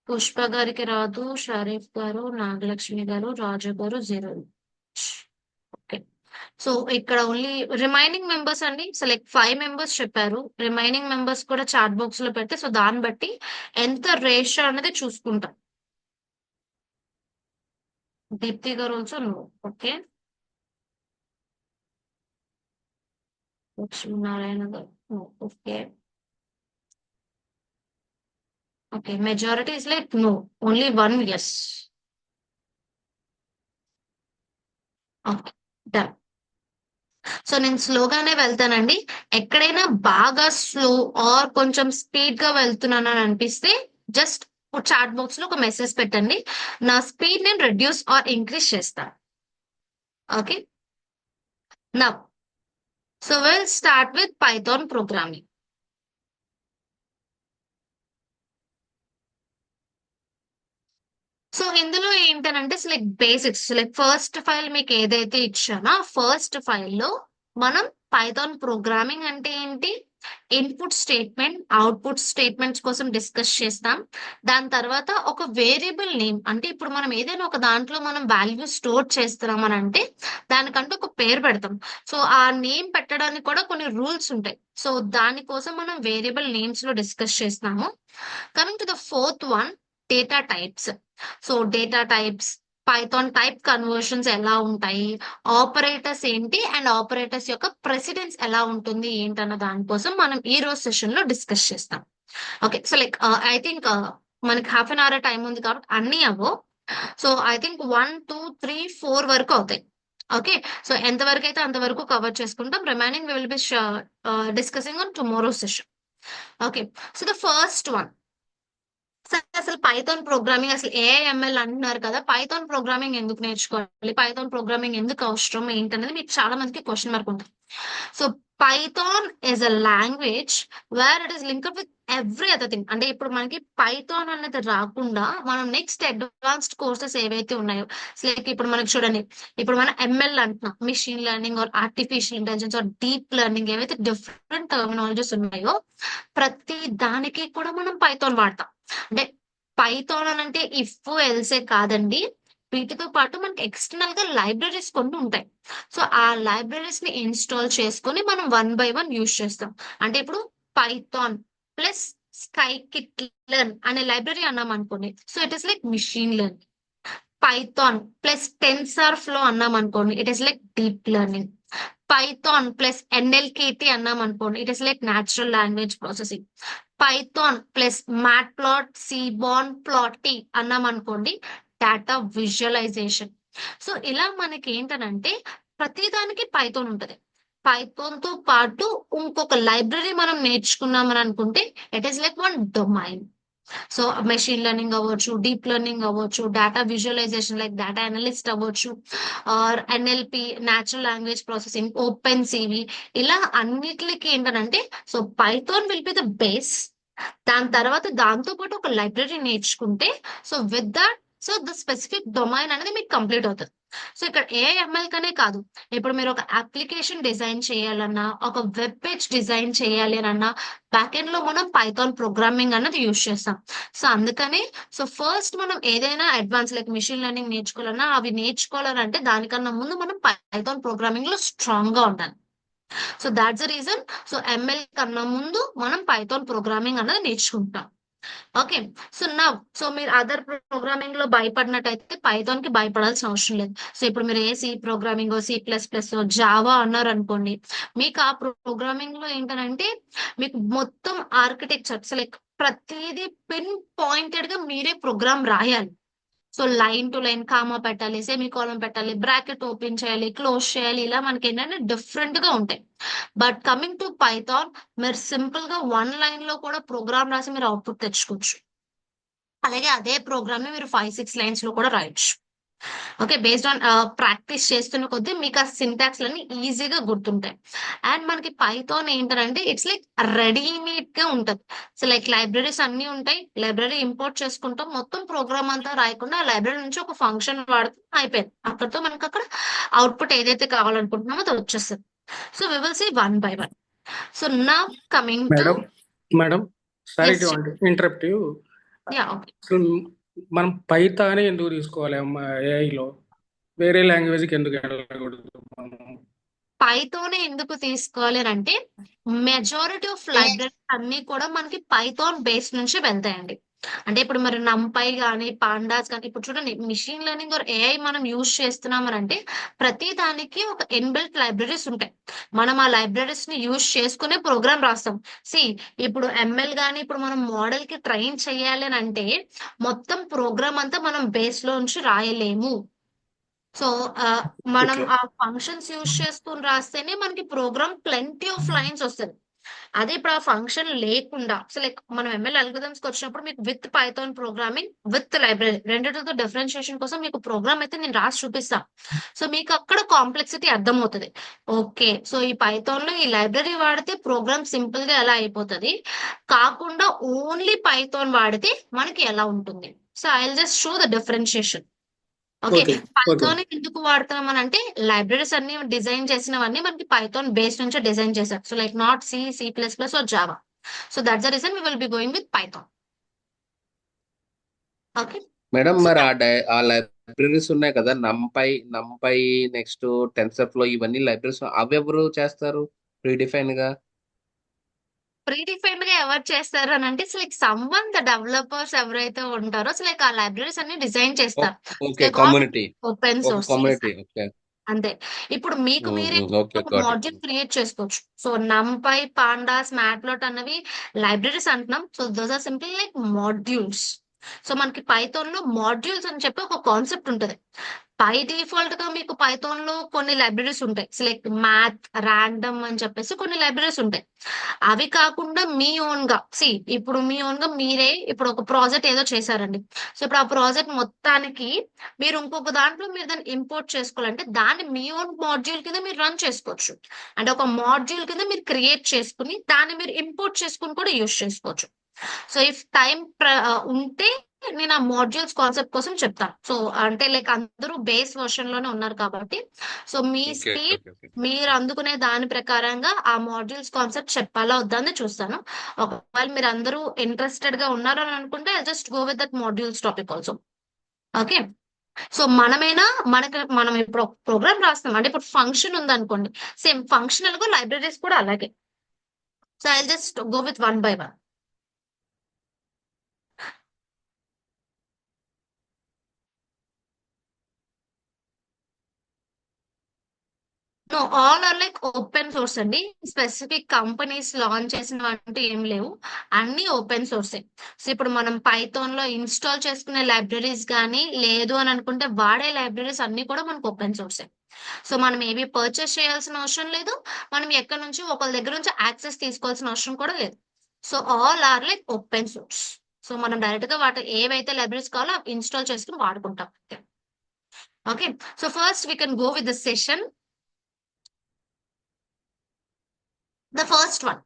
పుష్ప గారికి రాదు, షరీఫ్ గారు, నాగలక్ష్మి గారు, రాజు గారు 0. ఓకే. సో ఇక్కడ ఓన్లీ రిమైనింగ్ మెంబర్స్ అండి. సెలెక్ట్ 5 మెంబర్స్ చెప్పారు. రిమైనింగ్ మెంబర్స్ కూడా చాట్ బాక్స్ లో పెడితే సో దాన్ని బట్టి ఎంత రేషియో అనేది చూసుకుంటాం. దీప్తి గారు ఆల్సో నో. ఓకే. లక్ష్మీనారాయణ గారు no. Okay. Okay. Majority is like no. Only 1 yes. Okay. Done. So నేను స్లోగానే వెళ్తానండి. ఎక్కడైనా బాగా స్లో ఆర్ కొంచెం స్పీడ్ గా వెళ్తున్నాను అని అనిపిస్తే జస్ట్ చాట్ బాక్స్ లో ఒక మెసేజ్ పెట్టండి. నా స్పీడ్ నేను రెడ్యూస్ ఆర్ ఇంక్రీజ్ చేస్తాను. Okay. Now so will start with Python programming. So ఇందులో ఏంటనంటే like basics like first file మీకు ఏదైతే ఇచ్చానో ఫస్ట్ ఫైల్లో మనం పైథాన్ ప్రోగ్రామింగ్ అంటే ఏంటి, ఇన్పుట్ స్టేట్మెంట్, అవుట్పుట్ స్టేట్మెంట్స్ కోసం డిస్కస్ చేస్తాం. దాని తర్వాత ఒక వేరియబుల్ నేమ్ అంటే ఇప్పుడు మనం ఏదైనా ఒక దాంట్లో మనం వాల్యూ స్టోర్ చేస్తున్నాం అని అంటే దానికంటూ ఒక పేరు పెడతాం. సో ఆ నేమ్ పెట్టడానికి కూడా కొన్ని రూల్స్ ఉంటాయి. సో దానికోసం మనం వేరియబుల్ నేమ్స్ లో డిస్కస్ చేస్తాము. Coming to the fourth one, data types. So data types, Python type conversions ఎలా ఉంటాయి, ఆపరేటర్స్ ఏంటి అండ్ ఆపరేటర్స్ యొక్క ప్రెసిడెన్స్ ఎలా ఉంటుంది ఏంటన్న దానికోసం మనం ఈ రోజు సెషన్ లో డిస్కస్ చేస్తాం. Okay. So like I think మనకి హాఫ్ అన్ అవర్ టైం ఉంది కాబట్టి అన్ని అవో. సో ఐ థింక్ 1, 2, 3, 4 వరకు అవుతాయి. ఓకే. సో ఎంత వరకు అయితే అంతవరకు కవర్ చేసుకుంటాం. Remaining will be discussing on tomorrow session. Okay. So the first one, అసలు పైథాన్ ప్రోగ్రామింగ్ అసలు ఏఐఎంఎల్ అంటున్నారు కదా, పైథాన్ ప్రోగ్రామింగ్ ఎందుకు నేర్చుకోవాలి, పైథాన్ ప్రోగ్రామింగ్ ఎందుకు అవసరం ఏంటనేది మీకు చాలా మందికి క్వశ్చన్ మార్క్ ఉంటుంది. So Python is a language where it is linked with every other thing. అంటే ఇప్పుడు మనకి పైథాన్ అనేది రాకుండా మనం నెక్స్ట్ అడ్వాన్స్డ్ కోర్సెస్ ఏవైతే ఉన్నాయో లైక్ ఇప్పుడు మనకి చూడండి, ఇప్పుడు మనం ఎంఎల్ అంటున్నాం, machine learning or artificial intelligence or deep learning, ఏవైతే డిఫరెంట్ టర్మినాలజీస్ ఉన్నాయో ప్రతి దానికి కూడా మనం పైథాన్ వాడతాం. అంటే పైథాన్ అని అంటే ఇఫ్ ఎల్సే కాదండి, వీటితో పాటు మనకి ఎక్స్టర్నల్ గా లైబ్రరీస్ కొన్ని ఉంటాయి. సో ఆ లైబ్రరీస్ ని ఇన్స్టాల్ చేసుకొని మనం 1 by 1 యూజ్ చేస్తాం. అంటే ఇప్పుడు పైథాన్ ప్లస్ స్కైకిట్ లెర్న్ అనే లైబ్రరీ అన్నాం అనుకోండి, so it is like machine learning. Python plus TensorFlow అన్నాం అనుకోండి, it is like deep learning. Python plus NLTK అన్నాం అనుకోండి, it is like natural language processing. Python plus matplot, Seaborn, Plotly అన్నాం అనుకోండి, data visualisation. So ఇలా మనకి ఏంటనంటే ప్రతిదానికి పైథాన్ ఉంటది. పైథాన్ తో పాటు ఇంకొక లైబ్రరీ మనం నేర్చుకున్నామని అనుకుంటే it is like one domain. So machine learning అవ్వచ్చు, డీప్ లెర్నింగ్ అవ్వచ్చు, data visualisation like data analyst అవ్వచ్చు, or NLP, natural language processing, OpenCV, ఇలా అన్నిటికి ఏంటంటే so Python will be the base. దాని తర్వాత దాంతో పాటు ఒక లైబ్రరీ నేర్చుకుంటే so with that so the specific domain అనేది మీకు కంప్లీట్ అవుతుంది. సో ఇక్కడ ఏఐఎంఎల్ కనే కాదు, ఇప్పుడు మీరు ఒక అప్లికేషన్ డిజైన్ చేయాలన్నా, ఒక వెబ్ పేజ్ డిజైన్ చేయాలి అన్నా బ్యాక్ ఎండ్ లో మనం పైథాన్ ప్రోగ్రామింగ్ అన్నది యూజ్ చేస్తాం. సో అందుకని సో ఫస్ట్ మనం ఏదైనా అడ్వాన్స్ లైక్ మిషన్ లెర్నింగ్ నేర్చుకోవాలన్నా అవి నేర్చుకోవాలంటే దానికన్నా ముందు మనం పైథాన్ ప్రోగ్రామింగ్ లో స్ట్రాంగ్ గా ఉండాలి. So that's the reason. So ML కన్నా ముందు మనం పైథాన్ ప్రోగ్రామింగ్ అన్నది నేర్చుకుంటాం. ఓకే. సో నవ్ సో మీరు అదర్ ప్రోగ్రామింగ్ లో భయపడినట్టయితే పైథాన్ కి భయపడాల్సిన అవసరం లేదు. సో ఇప్పుడు మీరు ఏ సి ప్రోగ్రామింగ్, C++, జావా అన్నారు అనుకోండి, మీకు ఆ ప్రోగ్రామింగ్ లో ఏంటంటే మీకు మొత్తం ఆర్కిటెక్చర్ లైక్ ప్రతిదీ పిన్ పాయింటెడ్ గా మీరే ప్రోగ్రామ్ రాయాలి. So line to line comma పెట్టాలి, సెమీకోలన్ పెట్టాలి, బ్రాకెట్ ఓపెన్ చేయాలి, క్లోజ్ చేయాలి, ఇలా మనకి ఏంటంటే డిఫరెంట్ గా ఉంటాయి. బట్ కమింగ్ టు పైథాన్ మీరు సింపుల్ గా 1 లైన్ లో కూడా ప్రోగ్రామ్ రాసి మీరు అవుట్పుట్ తెచ్చుకోవచ్చు. అలాగే అదే ప్రోగ్రామ్ ని మీరు 5-6 లైన్స్ లో కూడా రాయొచ్చు. ఓకే. బేస్డ్ ఆన్ ప్రాక్టీస్ చేస్తున్న కొద్దీ మీకు ఆ సింటాక్స్ లన్నీ ఈజీగా గుర్తుంటాయి. అండ్ మనకి పైథాన్ ఏంటంటే ఇట్స్ లైక్ రెడీమేడ్ గా ఉంటది. సో లైక్ లైబ్రరీస్ అన్ని ఉంటాయి, లైబ్రరీ ఇంపోర్ట్ చేసుకుంటాం, మొత్తం ప్రోగ్రామ్ అంతా రాయకుండా ఆ లైబ్రరీ నుంచి ఒక ఫంక్షన్ వాడుతూ అయిపోయింది. అక్కడితో మనకి అక్కడ అవుట్పుట్ ఏదైతే కావాలనుకుంటున్నామో అది వచ్చేస్తుంది. So we will see 1 by 1. So నా coming to madam madam sorry yes to interrupt you. Yeah okay. అసలు మనం పైథానే ఎందుకు తీసుకోవాలి ఏఐలో? వేరే లాంగ్వేజ్కి ఎందుకు వెళ్ళకూడదు మనం? పైథానే ఎందుకు తీసుకోవాలి అని అంటే మెజారిటీ ఆఫ్ లైబ్రరీస్ అన్ని కూడా మనకి పైథాన్ బేస్ నుంచి వెళ్తాయండి. అంటే ఇప్పుడు మరి నంపై కానీ పాండాస్ కానీ ఇప్పుడు చూడండి మిషన్ లెర్నింగ్ ఆర్ ఏఐ మనం యూజ్ చేస్తున్నామని అంటే ప్రతి దానికి ఒక ఇన్బిల్ట్ లైబ్రరీస్ ఉంటాయి. మనం ఆ లైబ్రరీస్ ని యూజ్ చేసుకునే ప్రోగ్రామ్ రాస్తాం. సి ఇప్పుడు ఎంఎల్ గానీ ఇప్పుడు మనం మోడల్ కి ట్రైన్ చేయాలి అని అంటే మొత్తం ప్రోగ్రామ్ అంతా మనం బేస్ లో నుంచి రాయలేము. సో మనం ఓకే. ఆ ఫంక్షన్స్ యూజ్ చేసుకుని రాస్తేనే మనకి ప్రోగ్రామ్ ప్లెంటీ ఆఫ్ లైన్స్ వస్తుంది. అదే ఇప్పుడు ఆ ఫంక్షన్ లేకుండా సో లైక్ మనం ఎంఎల్ అల్గోరిథమ్స్ కి వచ్చినప్పుడు మీకు with Python programming with library రెండిటితో డిఫరెన్షియేషన్ కోసం మీకు ప్రోగ్రామ్ అయితే నేను రాసి చూపిస్తాను. సో మీకు అక్కడ కాంప్లెక్సిటీ అర్థమవుతుంది. ఓకే సో ఈ పైథాన్ లో ఈ లైబ్రరీ వాడితే ప్రోగ్రామ్ సింపుల్ గా ఎలా అయిపోతుంది, కాకుండా ఓన్లీ పైథాన్ వాడితే మనకి ఎలా ఉంటుంది. So I will just show the differentiation. Okay okay. Okay. Python ఎందుకు వాడుతున్నాం అని అంటే లైబ్రరీస్ అన్ని డిజైన్ చేసినవన్నీ మనకి పైథాన్ బేస్ నుంచి డిజైన్ చేశారు. So like not C C plus plus or Java. So that's the reason we will be going with Python. Okay madam so మరి ఆ లైబ్రరీస్ ఉన్నాయి కదా, నంపై నెక్స్ట్ టెన్సర్ ఫ్లో, ఇవన్నీ libraries అవి ఎవరు చేస్తారు ప్రీడిఫైన్ గా? ప్రీ డిఫైన్డ్ గా ఎవరు చేస్తారు అని అంటే లైక్ సమ్వన్ ద డెవలపర్స్ ఎవరైతే ఉంటారో సో లైక్ ఆ లైబ్రరీస్ అన్ని డిజైన్ చేస్తారు. Okay, like community. ఓపెన్ ఒక సోర్స్ కమ్యూనిటీ. ఓకే. అంతే. ఇప్పుడు మీకు మీరే ఓకే, ఒక గాట్ ఇట్. మాడ్యూల్ క్రియేట్ చేసుకోవచ్చు. సో నంపై పాండాస్ మ్యాట్ప్లాట్ అన్నవి లైబ్రరీస్ అంటున్నాం. So those are simple like modules. So మనకి పైథాన్ లో మాడ్యూల్స్ అని చెప్పి ఒక కాన్సెప్ట్ ఉంటుంది. బై డిఫాల్ట్ గా మీకు పైథాన్ లో కొన్ని లైబ్రరీస్ ఉంటాయి. లైక్ మ్యాథ్ ర్యాండమ్ అని చెప్పేసి కొన్ని లైబ్రరీస్ ఉంటాయి. అవి కాకుండా మీ ఓన్ గా ఇప్పుడు మీ ఓన్ గా మీరే ఇప్పుడు ఒక ప్రాజెక్ట్ ఏదో చేశారండి. సో ఇప్పుడు ఆ ప్రాజెక్ట్ మొత్తానికి మీరు ఇంకొక దాంట్లో మీరు దాన్ని ఇంపోర్ట్ చేసుకోవాలంటే దాన్ని మీ ఓన్ మాడ్యూల్ కింద మీరు రన్ చేసుకోవచ్చు. అంటే ఒక మాడ్యూల్ కింద మీరు క్రియేట్ చేసుకుని దాన్ని మీరు ఇంపోర్ట్ చేసుకుని కూడా యూజ్ చేసుకోవచ్చు. సో ఇఫ్ టైం ఉంటే నేను ఆ మాడ్యూల్స్ కాన్సెప్ట్ కోసం చెప్తాను. సో అంటే లైక్ అందరూ బేస్ వర్షన్ లోనే ఉన్నారు కాబట్టి సో మీ ఓకే, స్పీడ్ ఓకే, ఓకే. మీరు అందుకునే దాని ప్రకారంగా ఆ మాడ్యూల్స్ కాన్సెప్ట్ చెప్పాలా వద్దా అని చూస్తాను. ఒకవేళ మీరు అందరూ ఇంట్రెస్టెడ్ గా ఉన్నారు అని అనుకుంటే I just go with that modules topic also. Okay so మనం ఇప్పుడు ప్రోగ్రామ్ రాస్తాం అంటే ఇప్పుడు ఫంక్షన్ ఉందనుకోండి, సేమ్ ఫంక్షన్ అలాగో లైబ్రరీస్ కూడా అలాగే. So I just go with one by one. No all are like open source అండి. స్పెసిఫిక్ కంపెనీస్ లాంచ్ చేసిన అంటూ ఏం లేవు, అన్ని ఓపెన్ సోర్సే. సో ఇప్పుడు మనం పైథాన్ లో ఇన్స్టాల్ చేసుకునే లైబ్రరీస్ కానీ లేదు అని అనుకుంటే వాడే లైబ్రరీస్ అన్ని కూడా మనకు ఓపెన్ సోర్సే. సో మనం ఏవి పర్చేస్ చేయాల్సిన అవసరం లేదు, మనం ఎక్కడి నుంచి ఒకరి దగ్గర నుంచి యాక్సెస్ తీసుకోవాల్సిన అవసరం కూడా లేదు. So all are like open source. So మనం డైరెక్ట్ గా వాటి ఏవైతే లైబ్రరీస్ కావాలో అవి ఇన్స్టాల్ చేసుకుని వాడుకుంటాం. Okay so first we can go with the session. The first one.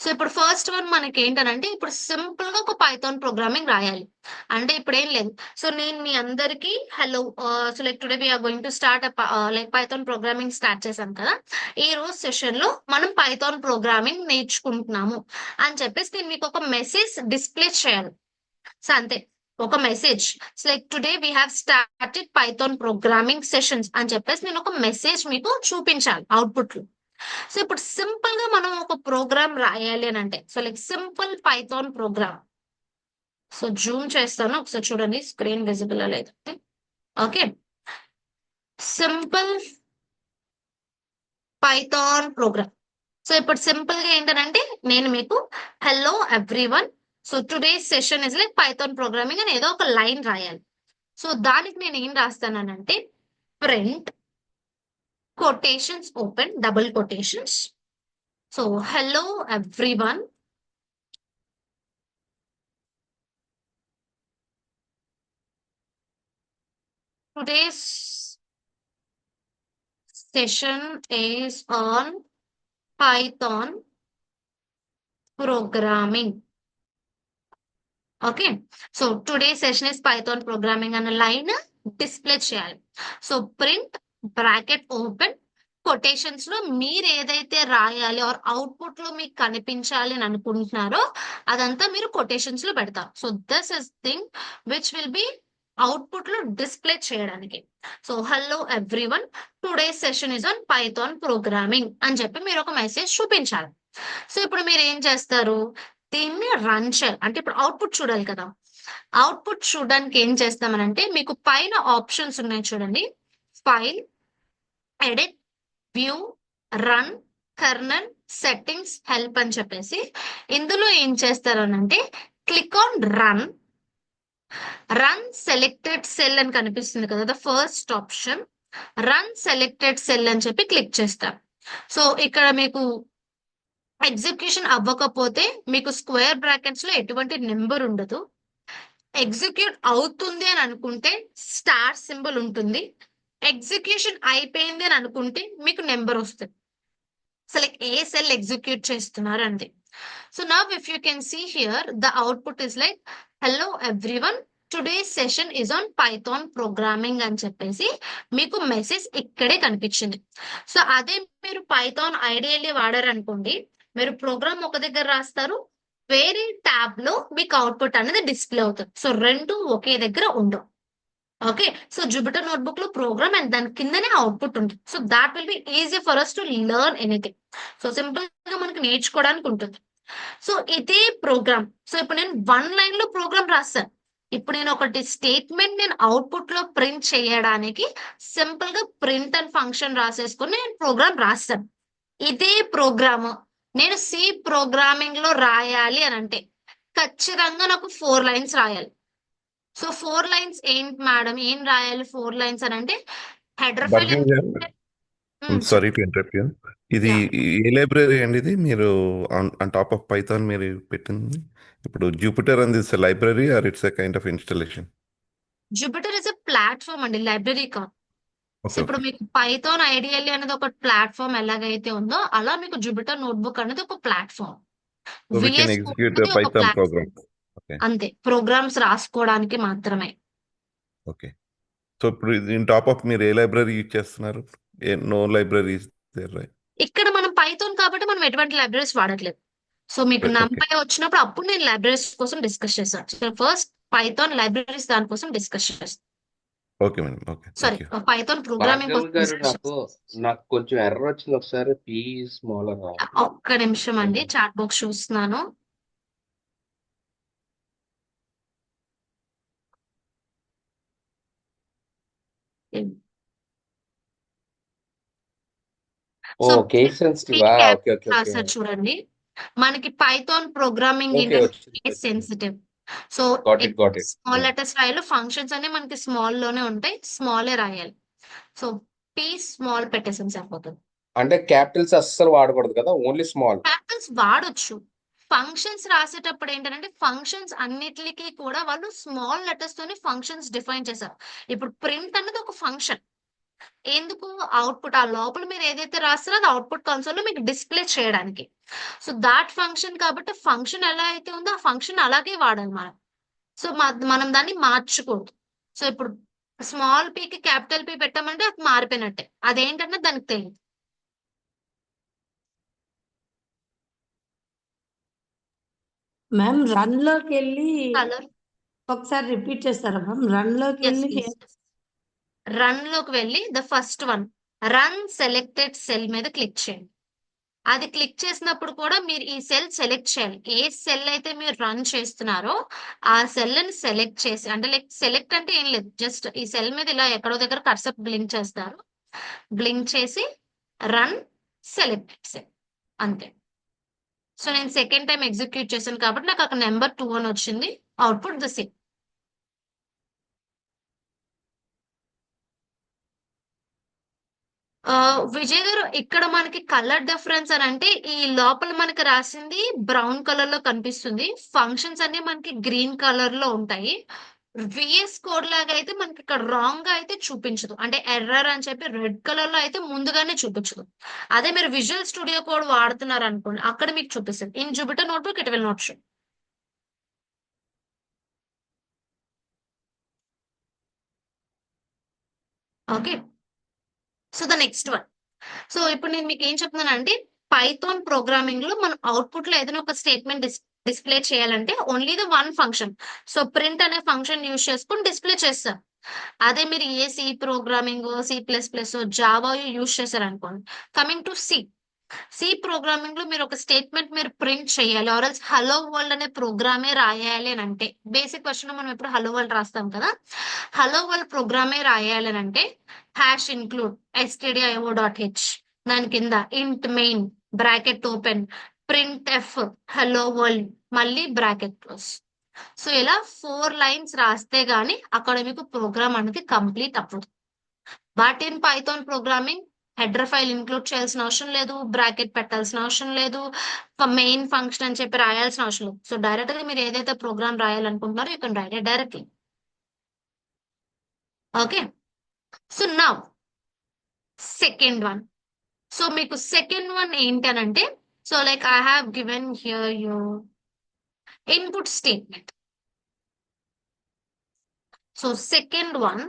So ఇప్పుడు ఫస్ట్ వన్ మనకి ఏంటనంటే ఇప్పుడు సింపుల్ గా ఒక పైథాన్ ప్రోగ్రామింగ్ రాయాలి. అంటే ఇప్పుడు ఏం లేదు. సో నేను మీ అందరికి hello so like today we're going to start like Python programming start చేశాం కదా, ఈ రోజు సెషన్ లో మనం పైథాన్ ప్రోగ్రామింగ్ నేర్చుకుంటున్నాము అని చెప్పేసి నేను మీకు ఒక మెసేజ్ డిస్ప్లే చేయాలి. సో అంతే, ఒక message like today we have started Python programming sessions అని చెప్పేసి నేను ఒక మెసేజ్ మీకు చూపించాలి అవుట్పుట్ లో. సో ఇప్పుడు సింపుల్ గా మనం ఒక ప్రోగ్రామ్ రాయాలి అని అంటే so like simple Python program. So Zoom చేస్తాను ఒకసారి చూడండి స్క్రీన్ విజిబుల్ లేదు. Okay simple Python program. So ఇప్పుడు సింపుల్ గా ఏంటంటే నేను మీకు hello everyone so today session is like Python programming అని ఏదో ఒక లైన్ రాయాలి. సో దానికి నేను ఏం రాస్తానంటే print quotations open double quotations. So hello everyone, today's session is on Python programming. Okay so today's session is Python programming and a line display చేయాలి. So print bracket open quotations లో మీరు ఏదైతే రాయాలి are output లో మీకు కనిపించాలి అని అనుకుంటున్నారో అదంతా మీరు కొటేషన్స్ లో పెడతారు. So this is thing which will be output లో డిస్ప్లే చేయడానికి. So hello everyone, today session is on Python programming అని చెప్పి మీరు ఒక మెసేజ్ చూపించాలి. సో ఇప్పుడు మీరు ఏం చేస్తారు, దీన్ని రన్ చేయాలి అంటే ఇప్పుడు అవుట్పుట్ చూడాలి కదా. అవుట్పుట్ చూడడానికి ఏం చేస్తామనంటే మీకు పైన ఆప్షన్స్ ఉన్నాయి చూడండి, file, edit, view, run, kernel, settings, help అని చెప్పేసి ఇందులో ఏం చేస్తారనంటే click on run selected cell అని కనిపిస్తుంది కదా, the first option run selected cell అని చెప్పి క్లిక్ చేస్తారు. సో ఇక్కడ మీకు ఎగ్జిక్యూషన్ అవ్వకపోతే మీకు స్క్వేర్ బ్రాకెట్స్ లో ఎటువంటి నెంబర్ ఉండదు. ఎగ్జిక్యూట్ అవుతుంది అని అనుకుంటే స్టార్ సింబల్ ఉంటుంది. ఎగ్జిక్యూషన్ అయిపోయింది అని అనుకుంటే మీకు నెంబర్ వస్తుంది. So like a cell execute చేస్తున్నారు అంతే. So now if you can see here the output is like hello everyone, today session is on Python programming అని చెప్పేసి మీకు మెసేజ్ ఇక్కడే కనిపించింది. సో అదే మీరు పైథాన్ ఐడియల్లీ వాడారనుకోండి, మీరు ప్రోగ్రామ్ ఒక దగ్గర రాస్తారు, వేరే ట్యాబ్ లో మీకు అవుట్పుట్ అనేది డిస్ప్లే అవుతుంది. సో రెండు ఒకే దగ్గర ఉండవు. ఓకే, సో జూపిటర్ నోట్బుక్ లో ప్రోగ్రామ్ అండ్ దాని కిందనే అవుట్పుట్ ఉంటుంది. So that will be easy for us to learn anything. So simple గా మనకి నేర్చుకోవడానికి ఉంటుంది. సో ఇదే ప్రోగ్రామ్, సో ఇప్పుడు నేను 1 లైన్ లో ప్రోగ్రామ్ రాస్తాను. ఇప్పుడు నేను ఒకటి స్టేట్మెంట్ నేను అవుట్పుట్ లో ప్రింట్ చేయడానికి సింపుల్ గా ప్రింట్ అండ్ ఫంక్షన్ రాసేసుకుని నేను ప్రోగ్రామ్ రాస్తాను. ఇదే ప్రోగ్రామ్ నేను సి ప్రోగ్రామింగ్ లో రాయాలి అని అంటే ఖచ్చితంగా నాకు 4 లైన్స్ రాయాలి. సో 4 లైన్స్ ఏంటి మేడం, ఏం రాయాలి 4 లైన్స్ అని అంటే header file. Burning sorry to interrupt you. ఇది ఏ లైబ్రరీ అండి ఇది మీరు ఆన్ టాప్ ఆఫ్ పైథాన్ మీరు పెట్టింది? ఇప్పుడు Jupyter and this library or it's a kind of installation? Jupyter is a platform అండి, లైబ్రరీ కాదు. సో ఓకే ఇప్పుడు ఓకే మీకు పైథాన్ ఐడియల్లీ అనేది ఒక ప్లాట్ఫామ్ ఎలాగైతే ఉందో అలా మీకు జూపిటర్ నోట్బుక్ అనేది ఒక platform. So we can VS code execute అనేది ఒక పైథాన్ ప్లాట్ఫామ్. ప్రోగ్రామ్. ఓకే అంతే, ప్రోగ్రామ్స్ రాసుకోవడానికి మాత్రమే. ఓకే. సో ఇప్పుడు దీని టాప్ ఆఫ్ మీరు ఏ లైబ్రరీ యూజ్ చేస్తున్నారు? No libraries there right? ఇక్కడ మనం పైథాన్ కాబట్టి మనం ఎటువంటి లైబ్రరీస్ వాడట్లేదు. సో మీకు ఓకే NumPy వచ్చినప్పుడు అప్పుడు నేను లైబ్రరీస్ కోసం డిస్కస్ చేస్తాను. సో ఫస్ట్ పైథాన్ లైబ్రరీస్ దానికోసం డిస్కస్ చేస్తాను. Okay madam. Okay sorry, thank you. Python programming Bhargavi కోసం గారు, డిస్కస్ నాకు చేస్తాను. నాకు కొంచెం ఎర్రర్ వచ్చింది, ఒకసారి పీ స్మాలర్. ఒక్క నిమిషం అండి, చాట్ బాక్స్ చూస్తున్నాను. Oh so case sensitive. Okay okay okay రాశారు చూడండి, మనకి పైథాన్ ప్రోగ్రామింగ్ ఓకే, ఏంటంటే వచ్చింది. Sensitive. So got it got it. Small letters రాయాలి, ఫంక్షన్స్ అన్ని మనకి స్మాల్ లోనే ఉంటాయి, స్మాలే రాయాలి. సో పీ స్మాల్ పెట్టేసాం సరిపోతుంది. అంటే క్యాపిటల్స్ అస్సలు వాడకూడదు కదా, ఓన్లీ స్మాల్. క్యాపిటల్స్ వాడొచ్చు. ఫంక్షన్స్ రాసేటప్పుడు ఏంటంటే ఫంక్షన్స్ అన్నిటికీ కూడా వాళ్ళు స్మాల్ లెటర్స్ తోని ఫంక్షన్స్ డిఫైన్ చేశారు. ఇప్పుడు ప్రింట్ అనేది ఒక ఫంక్షన్. ఎందుకు, అవుట్పుట్ ఆ లోపల మీరు ఏదైతే రాస్తారో అది అవుట్పుట్ కన్సోల్ లో మీకు డిస్ప్లే చేయడానికి. సో దాట్ ఫంక్షన్ కాబట్టి ఫంక్షన్ ఎలా అయితే ఉందో ఆ ఫంక్షన్ అలాగే వాడాలి మనం. సో మనం దాన్ని మార్చకూడదు. సో ఇప్పుడు స్మాల్ పీకి క్యాపిటల్ పీ పెట్టామంటే అది మారిపోయినట్టే, అదేంటంటే దానికి తెలియదు. మ్యామ్ రన్ లోకి వెళ్ళి కలర్ ఒకసారి రిపీట్ చేస్తారా మ్యామ్? రన్ లోకి వెళ్ళి రన్ లోకి వెళ్ళి the first one run selected cell మీద క్లిక్ చేయండి. అది క్లిక్ చేసినప్పుడు కూడా మీరు ఈ సెల్ సెలెక్ట్ చేయాలి. ఏ సెల్ అయితే మీరు రన్ చేస్తున్నారో ఆ సెల్ ని సెలెక్ట్ చేసి, అంటే లైక్ సెలెక్ట్ అంటే ఏం లేదు, జస్ట్ ఈ సెల్ మీద ఇలా ఎక్కడో దగ్గర కర్సర్ బ్లింక్ చేస్తారు, బ్లింక్ చేసి రన్ సెలెక్టెడ్ సెల్ అంతే. సో నేను సెకండ్ టైం ఎగ్జిక్యూట్ చేశాను కాబట్టి నాకు అక్కడ నెంబర్ 2 అని వచ్చింది, అవుట్పుట్ ద సేమ్. విజయ్ గారు, ఇక్కడ మనకి కలర్ డిఫరెన్స్ అని అంటే ఈ లోపల మనకి రాసింది బ్రౌన్ కలర్ లో కనిపిస్తుంది, ఫంక్షన్స్ అన్ని మనకి గ్రీన్ కలర్ లో ఉంటాయి. విఎస్ కోడ్ లాగా అయితే మనకి ఇక్కడ రాంగ్ గా అయితే చూపించదు, అంటే ఎర్రర్ అని చెప్పి రెడ్ కలర్ లో అయితే ముందుగానే చూపించదు. అదే మీరు విజువల్ స్టూడియో కోడ్ వాడుతున్నారు అనుకోండి, అక్కడ మీకు చూపిస్తుంది. In Jupiter notebook it will not show. Okay, so the next one so ఇప్పుడు నేను మీకు ఏం చెప్తున్నానంటే పైథాన్ ప్రోగ్రామింగ్ లో మనం అవుట్పుట్ లో ఏదైనా ఒక స్టేట్మెంట్ డిస్ప్లే చేయాలంటే only the one function. So print అనే ఫంక్షన్ యూజ్ చేసుకుని డిస్ప్లే చేస్తారు. అదే మీరు ఏ C programming, C++, Java use చేశారనుకోండి. కమింగ్ టు సి ప్రోగ్రామింగ్ లో మీరు ఒక స్టేట్మెంట్ మీరు ప్రింట్ చేయాలి, ఆర్ఎల్స్ హలో వరల్డ్ అనే ప్రోగ్రామే రాయాలి అని అంటే, బేసిక్ క్వశ్చన్ మనం ఎప్పుడు హలో వరల్డ్ రాస్తాం కదా, హలో వరల్డ్ ప్రోగ్రామే రాయాలి అని అంటే #include stdio.h, దాని కింద ఇంట్ main bracket open print F hello world మళ్ళీ బ్రాకెట్ క్లోజ్. సో ఇలా 4 లైన్స్ రాస్తే గానీ అక్కడ మీకు ప్రోగ్రామ్ అనేది కంప్లీట్ అవ్వదు. But in Python programming header file include చేయాల్సిన అవసరం లేదు, బ్రాకెట్ పెట్టాల్సిన అవసరం లేదు, మెయిన్ ఫంక్షన్ అని చెప్పి రాయాల్సిన అవసరం లేదు. సో డైరెక్ట్ గా మీరు ఏదైతే ప్రోగ్రామ్ రాయాలనుకుంటున్నారో you can write it directly. Okay, so now second one. So మీకు సెకండ్ వన్ ఏంటనంటే, so like I have given here your input statement. So second one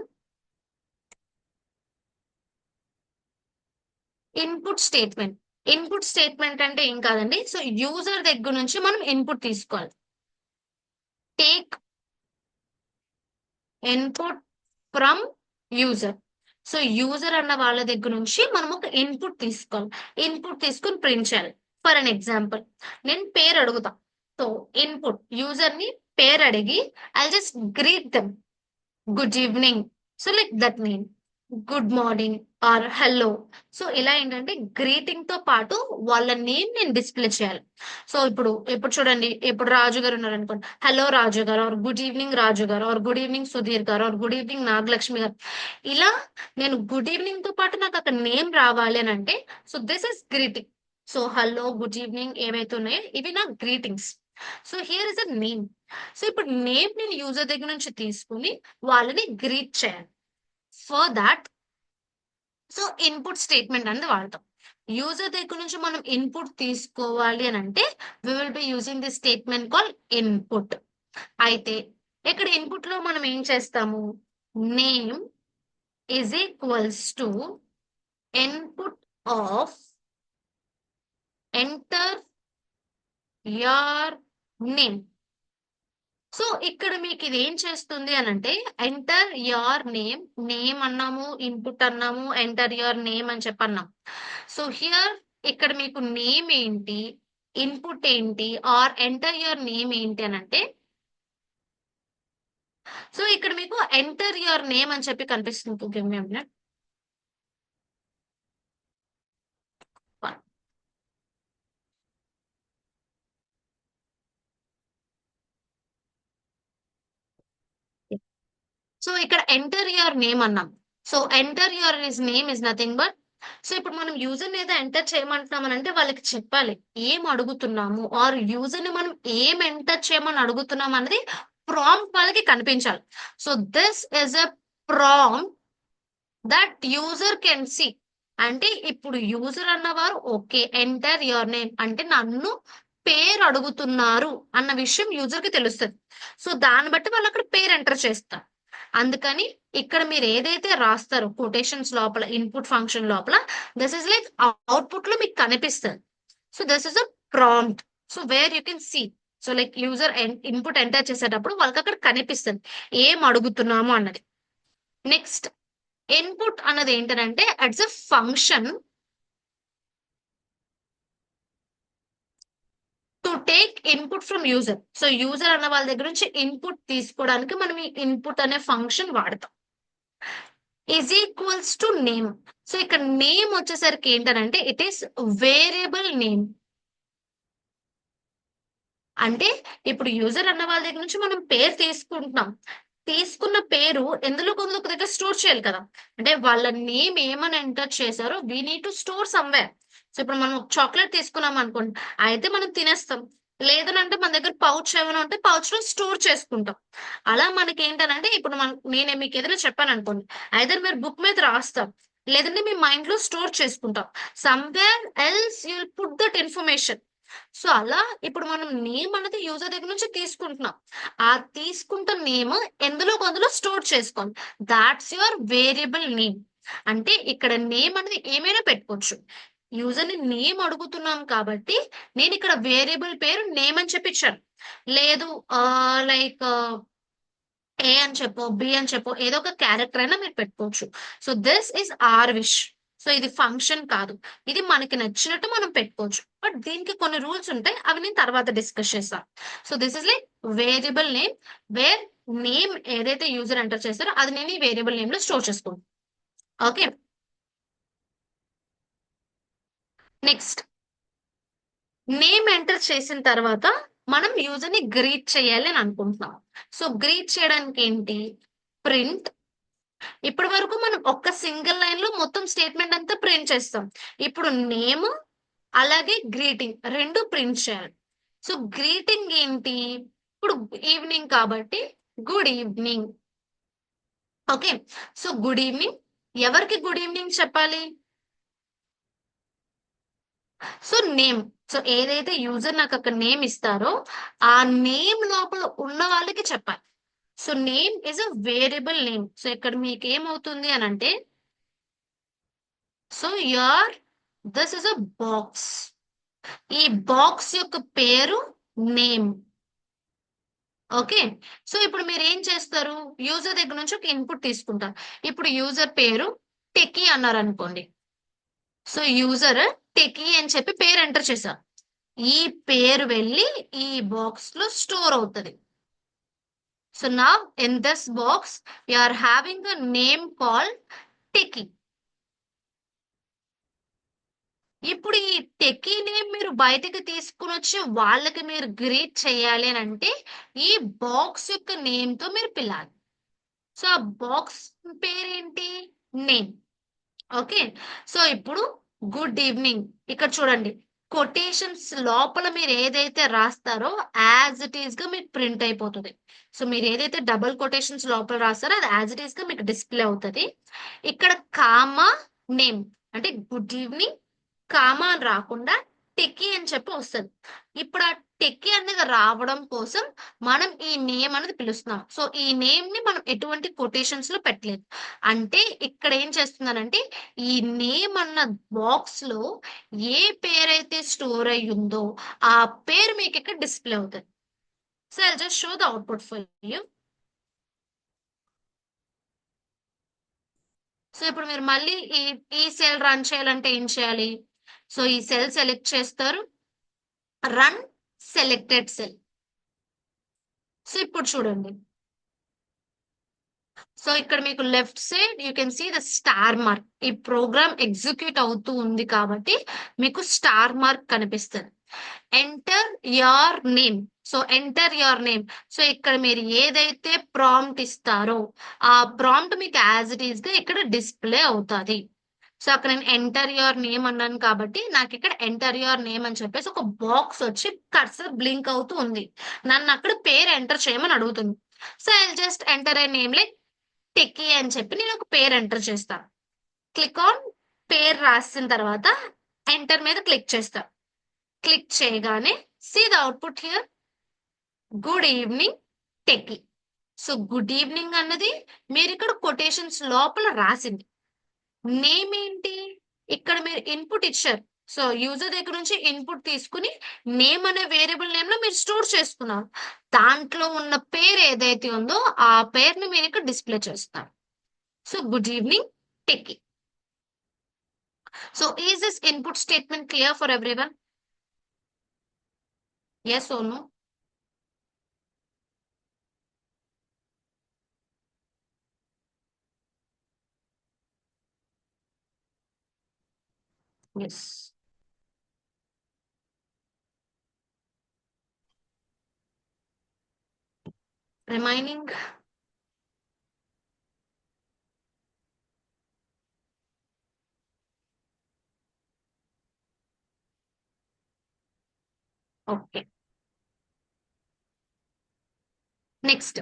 input statement. Input statement అంటే ఏం కాదండి, so user దగ్గర నుంచి మనం input తీసుకోవాలి. Take input from user. So user అన్న వాళ్ళ దగ్గర నుంచి మనం ఒక ఇన్పుట్ తీసుకోవాలి. ఇన్పుట్ తీసుకుని ప్రింట్ చేయాలి. ఫర్ అన్ ఎగ్జాంపుల్ నేను పేరు అడుగుతా. సో ఇన్పుట్ యూజర్ ని పేరు అడిగి I just greet them, good evening, so like that name, good morning or hello. So ఇలా ఏంటంటే గ్రీటింగ్ తో పాటు వాళ్ళ నేమ్ నేను డిస్ప్లే చేయాలి. సో ఇప్పుడు చూడండి, ఇప్పుడు రాజు గారు ఉన్నారు అనుకోండి, హలో రాజు గారు, ఆర్ గుడ్ ఈవినింగ్ రాజు గారు, ఆర్ గుడ్ ఈవినింగ్ సుధీర్ గారు, ఆర్ గుడ్ ఈవినింగ్ నాగలక్ష్మి గారు. ఇలా నేను గుడ్ ఈవినింగ్ తో పాటు నాకు అక్కడ నేమ్ రావాలి అని అంటే, so this is greeting. So hello, good evening ఏవైతే ఉన్నాయో ఇవి నా greetings. So here is a name. So ఇప్పుడు నేమ్ నేను యూజర్ దగ్గర నుంచి తీసుకుని వాళ్ళని గ్రీట్ చేయాలి. For that so input statement అనేది వాడతాం. యూజర్ దగ్గర నుంచి మనం ఇన్పుట్ తీసుకోవాలి అని అంటే we will be using the statement call input. అయితే ఇక్కడ ఇన్పుట్ లో మనం ఏం చేస్తాము, name is equals to input of enter your name. So ఇక్కడ మీకు ఇది ఏం చేస్తుంది అని అంటే ఎంటర్ యువర్ నేమ్, నేమ్ అన్నాము, ఇన్పుట్ అన్నాము, ఎంటర్ యువర్ నేమ్ అని చెప్పన్నాం. సో హియర్ ఇక్కడ మీకు నేమ్ ఏంటి, ఇన్పుట్ ఏంటి, ఆర్ ఎంటర్ యువర్ నేమ్ ఏంటి అని అంటే, సో ఇక్కడ మీకు ఎంటర్ యువర్ నేమ్ అని చెప్పి కనిపిస్తుంది. Give me a minute. So ఇక్కడ ఎంటర్ యువర్ నేమ్ అన్నాం. So enter your name is nothing but, so ఇప్పుడు మనం యూజర్ ని ఏదో ఎంటర్ చేయమంటున్నామని అంటే వాళ్ళకి చెప్పాలి ఏం అడుగుతున్నాము, ఆర్ యూజర్ ని మనం ఏం ఎంటర్ చేయమని అడుగుతున్నాం అనేది ప్రాంప్ట్ వాళ్ళకి కనిపించాలి. So this is a prompt that user can see. అంటే ఇప్పుడు యూజర్ అన్నవారు ఓకే ఎంటర్ యువర్ నేమ్ అంటే నన్ను పేరు అడుగుతున్నారు అన్న విషయం యూజర్ కి తెలుస్తుంది. సో దాన్ని బట్టి వాళ్ళు అక్కడ పేరు ఎంటర్ చేస్తారు. అందుకని ఇక్కడ మీరు ఏదైతే రాస్తారో కొటేషన్స్ లోపల ఇన్పుట్ ఫంక్షన్ లోపల దిస్ ఇస్ లైక్ అవుట్పుట్ లో మీకు కనిపిస్తుంది. So this is a prompt. So where you can see. So like user input enter చేసేటప్పుడు వాళ్ళకి అక్కడ కనిపిస్తుంది ఏం అడుగుతున్నాము అన్నది. నెక్స్ట్ ఇన్పుట్ అన్నది ఏంటంటే it's a function to take input from user. So user అన్న వాళ్ళ దగ్గర నుంచి ఇన్పుట్ తీసుకోవడానికి మనం ఈ ఇన్పుట్ అనే ఫంక్షన్ వాడతాం. Is equals to name. So ఇక్కడ నేమ్ వచ్చేసరికి ఏంటంటే ఇట్ ఈస్ వేరియబుల్ నేమ్. అంటే ఇప్పుడు యూజర్ అన్న వాళ్ళ దగ్గర నుంచి మనం పేరు తీసుకుంటున్నాం, తీసుకున్న పేరు ఎందులో కొంత ఒక దగ్గర స్టోర్ చేయాలి కదా. అంటే వాళ్ళ నేమ్ ఏమని ఎంటర్ చేశారో we need to store somewhere. So ఇప్పుడు మనం చాక్లెట్ తీసుకున్నాం అనుకోండి, అయితే మనం తినేస్తాం, లేదనంటే మన దగ్గర పౌచ్ ఏమైనా ఉంటే పౌచ్ లో స్టోర్ చేసుకుంటాం. అలా మనకి ఏంటనంటే ఇప్పుడు నేను మీకు ఏదైనా చెప్పాను అనుకోండి, అయితే మీరు బుక్ మీద రాస్తాం, లేదంటే మీ మైండ్ లో స్టోర్ చేసుకుంటాం. Somewhere else you will put that information. So అలా ఇప్పుడు మనం నేమ్ అనేది యూజర్ దగ్గర నుంచి తీసుకుంటున్నాం, ఆ తీసుకుంటున్న నేమ్ ఎందులో కొందులో స్టోర్ చేసుకోండి. That's your variable name. అంటే ఇక్కడ నేమ్ అనేది ఏమైనా పెట్టుకోవచ్చు. యూజర్ ని నేమ్ అడుగుతున్నాం కాబట్టి నేను ఇక్కడ వేరియబుల్ పేరు నేమ్ అని చెప్పి ఇచ్చాను. లేదు లైక్ ఏ అని చెప్పో బి అని చెప్పో ఏదో ఒక క్యారెక్టర్ అయినా మీరు పెట్టుకోవచ్చు. So this is our wish. So ఇది ఫంక్షన్ కాదు, ఇది మనకి నచ్చినట్టు మనం పెట్టుకోవచ్చు. బట్ దీనికి కొన్ని రూల్స్ ఉంటాయి, అవి నేను తర్వాత డిస్కస్ చేస్తాను. So this is like variable name, where name ఏదైతే యూజర్ ఎంటర్ చేస్తారో అది నేను ఈ వేరియబుల్ నేమ్ లో స్టోర్ చేసుకుంటాను. ఓకే, నెక్స్ట్ నేమ్ ఎంటర్ చేసిన తర్వాత మనం యూజర్ ని గ్రీట్ చేయాలి అని అనుకుంటున్నాం. సో గ్రీట్ చేయడానికి ఏంటి, ప్రింట్. ఇప్పటి వరకు మనం ఒక్క సింగిల్ లైన్ లో మొత్తం స్టేట్మెంట్ అంతా ప్రింట్ చేస్తాం. ఇప్పుడు నేమ్ అలాగే గ్రీటింగ్ రెండు ప్రింట్ చేయాలి. సో గ్రీటింగ్ ఏంటి, ఇప్పుడు ఈవినింగ్ కాబట్టి good evening. Okay, so good evening, ఎవరికి గుడ్ ఈవినింగ్ చెప్పాలి, సో నేమ్. సో ఏదైతే యూజర్ నాకు అక్కడ నేమ్ ఇస్తారో ఆ నేమ్ లోపల ఉన్న వాళ్ళకి చెప్పాలి. So name is a variable name. So ఇక్కడ మీకు ఏమవుతుంది అని అంటే, so you're this is a box, ఈ బాక్స్ యొక్క పేరు నేమ్. ఓకే, సో ఇప్పుడు మీరు ఏం చేస్తారు, యూజర్ దగ్గర నుంచి ఒక ఇన్పుట్ తీసుకుంటారు. ఇప్పుడు యూజర్ పేరు టెకీ అన్నారు అనుకోండి. సో యూజర్ టెకీ అని చెప్పి పేరు ఎంటర్ చేశారు. ఈ పేరు వెళ్ళి ఈ బాక్స్ లో స్టోర్ అవుతుంది. సో నా in this box you are having a name called techie. ఇప్పుడు ఈ టెకీ నేమ్ మీరు బయటకు తీసుకుని వచ్చి వాళ్ళకి మీరు గ్రీట్ చేయాలి అని అంటే ఈ బాక్స్ యొక్క నేమ్ తో మీరు పిలాలి. సో ఆ బాక్స్ పేరేంటి, నేమ్. ఓకే, సో ఇప్పుడు గుడ్ ఈవినింగ్ ఇక్కడ చూడండి, కొటేషన్స్ లోపల మీరు ఏదైతే రాస్తారో యాజ్ ఇట్ ఈస్ గా మీకు ప్రింట్ అయిపోతుంది. సో మీరు ఏదైతే డబుల్ కొటేషన్స్ లోపల రాస్తారో అది యాజ్ ఇట్ ఈస్ గా మీకు డిస్ప్లే అవుతుంది. ఇక్కడ కామా నేమ్ అంటే గుడ్ ఈవినింగ్ కామా అని రాకుండా టెక్కీ అని చెప్పి వస్తుంది. ఇప్పుడు ఆ టెక్కీ అనేది రావడం కోసం మనం ఈ నేమ్ అనేది పిలుస్తున్నాం. సో ఈ నేమ్ ని మనం ఎటువంటి కొటేషన్స్ లో పెట్టలేదు. అంటే ఇక్కడ ఏం చేస్తున్నానంటే ఈ నేమ్ అన్న బాక్స్ లో ఏ పేరైతే స్టోర్ అయి ఉందో ఆ పేరు మీకు ఇక్కడ డిస్ప్లే అవుతుంది. So I just show the output for you. So ఇప్పుడు మీరు మళ్ళీ ఈ సెల్ రన్ చేయాలంటే ఏం చేయాలి, సో ఈ సెల్ సెలెక్ట్ చేస్తారు, రన్ సెలెక్టెడ్ సెల్. సో ఇప్పుడు చూడండి, సో ఇక్కడ మీకు left side you can see the star mark. ఈ ప్రోగ్రామ్ ఎగ్జిక్యూట్ అవుతూ ఉంది కాబట్టి మీకు స్టార్ మార్క్ కనిపిస్తుంది. Enter your name. So enter your name. So ఇక్కడ మీరు ఏదైతే ప్రాంప్ట్ ఇస్తారో ఆ ప్రాంప్ట్ మీకు యాజ్ ఇట్ ఈస్ గా ఇక్కడ డిస్ప్లే అవుతుంది. సో అక్కడ నేను ఎంటర్ యువర్ నేమ్ అన్నాను కాబట్టి నాకు ఇక్కడ ఎంటర్ యువర్ నేమ్ అని చెప్పేసి ఒక బాక్స్ వచ్చి కర్సర్ బ్లింక్ అవుతూ ఉంది. నన్ను అక్కడ పేరు ఎంటర్ చేయమని అడుగుతుంది. So I just enter a name like techie అని చెప్పి నేను ఒక పేరు ఎంటర్ చేస్తాను. క్లిక్ ఆన్ పేరు రాసిన తర్వాత ఎంటర్ మీద క్లిక్ చేస్తాను. క్లిక్ చేయగానే see the output here, good evening techie. So good evening అన్నది మీరు ఇక్కడ కొటేషన్స్ లోపల రాసింది. నేమ్ ఏంటి, ఇక్కడ మీరు ఇన్పుట్ ఇచ్చారు. సో యూజర్ దగ్గర నుంచి ఇన్పుట్ తీసుకుని నేమ్ అనే వేరియబుల్ నేమ్ లో మీరు స్టోర్ చేసుకున్నారు. దాంట్లో ఉన్న పేరు ఏదైతే ఉందో ఆ పేరుని మీరు ఇక్కడ డిస్ప్లే చేస్తారు. So good evening techie. So is this input statement clear for everyone? Yes or no? Yes. Remaining okay. Next,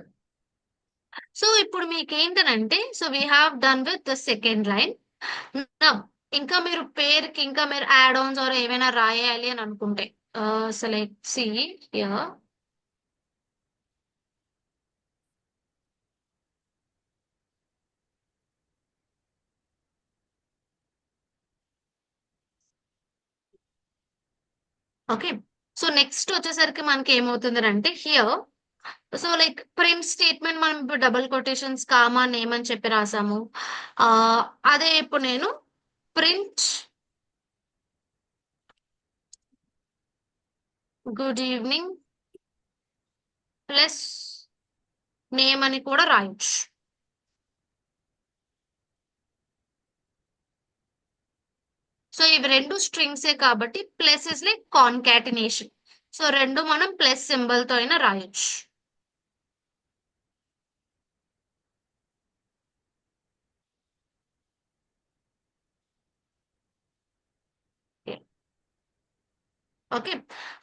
so ఇప్పుడు మీకు ఏంటనంటే so we have done with the second line. ఇంకా మీరు పేరుకి ఇంకా మీరు యాడ్ ఆన్స్ ఆర్ ఏమైనా రాయాలి అని అనుకుంటే select see here. Okay. So next వచ్చేసరికి మనకి ఏమవుతుంది అంటే here so like print statement మనం ఇప్పుడు డబుల్ కొటేషన్స్ కామా నేమ్ అని చెప్పి రాసాము. ఆ, అదే ఇప్పుడు నేను print good evening plus name అని కూడా రాయొచ్చు. సో ఇవి రెండు స్ట్రింగ్సే కాబట్టి plus is like concatenation. So రెండు మనం ప్లస్ సింబల్ తో అయినా రాయొచ్చు. Okay.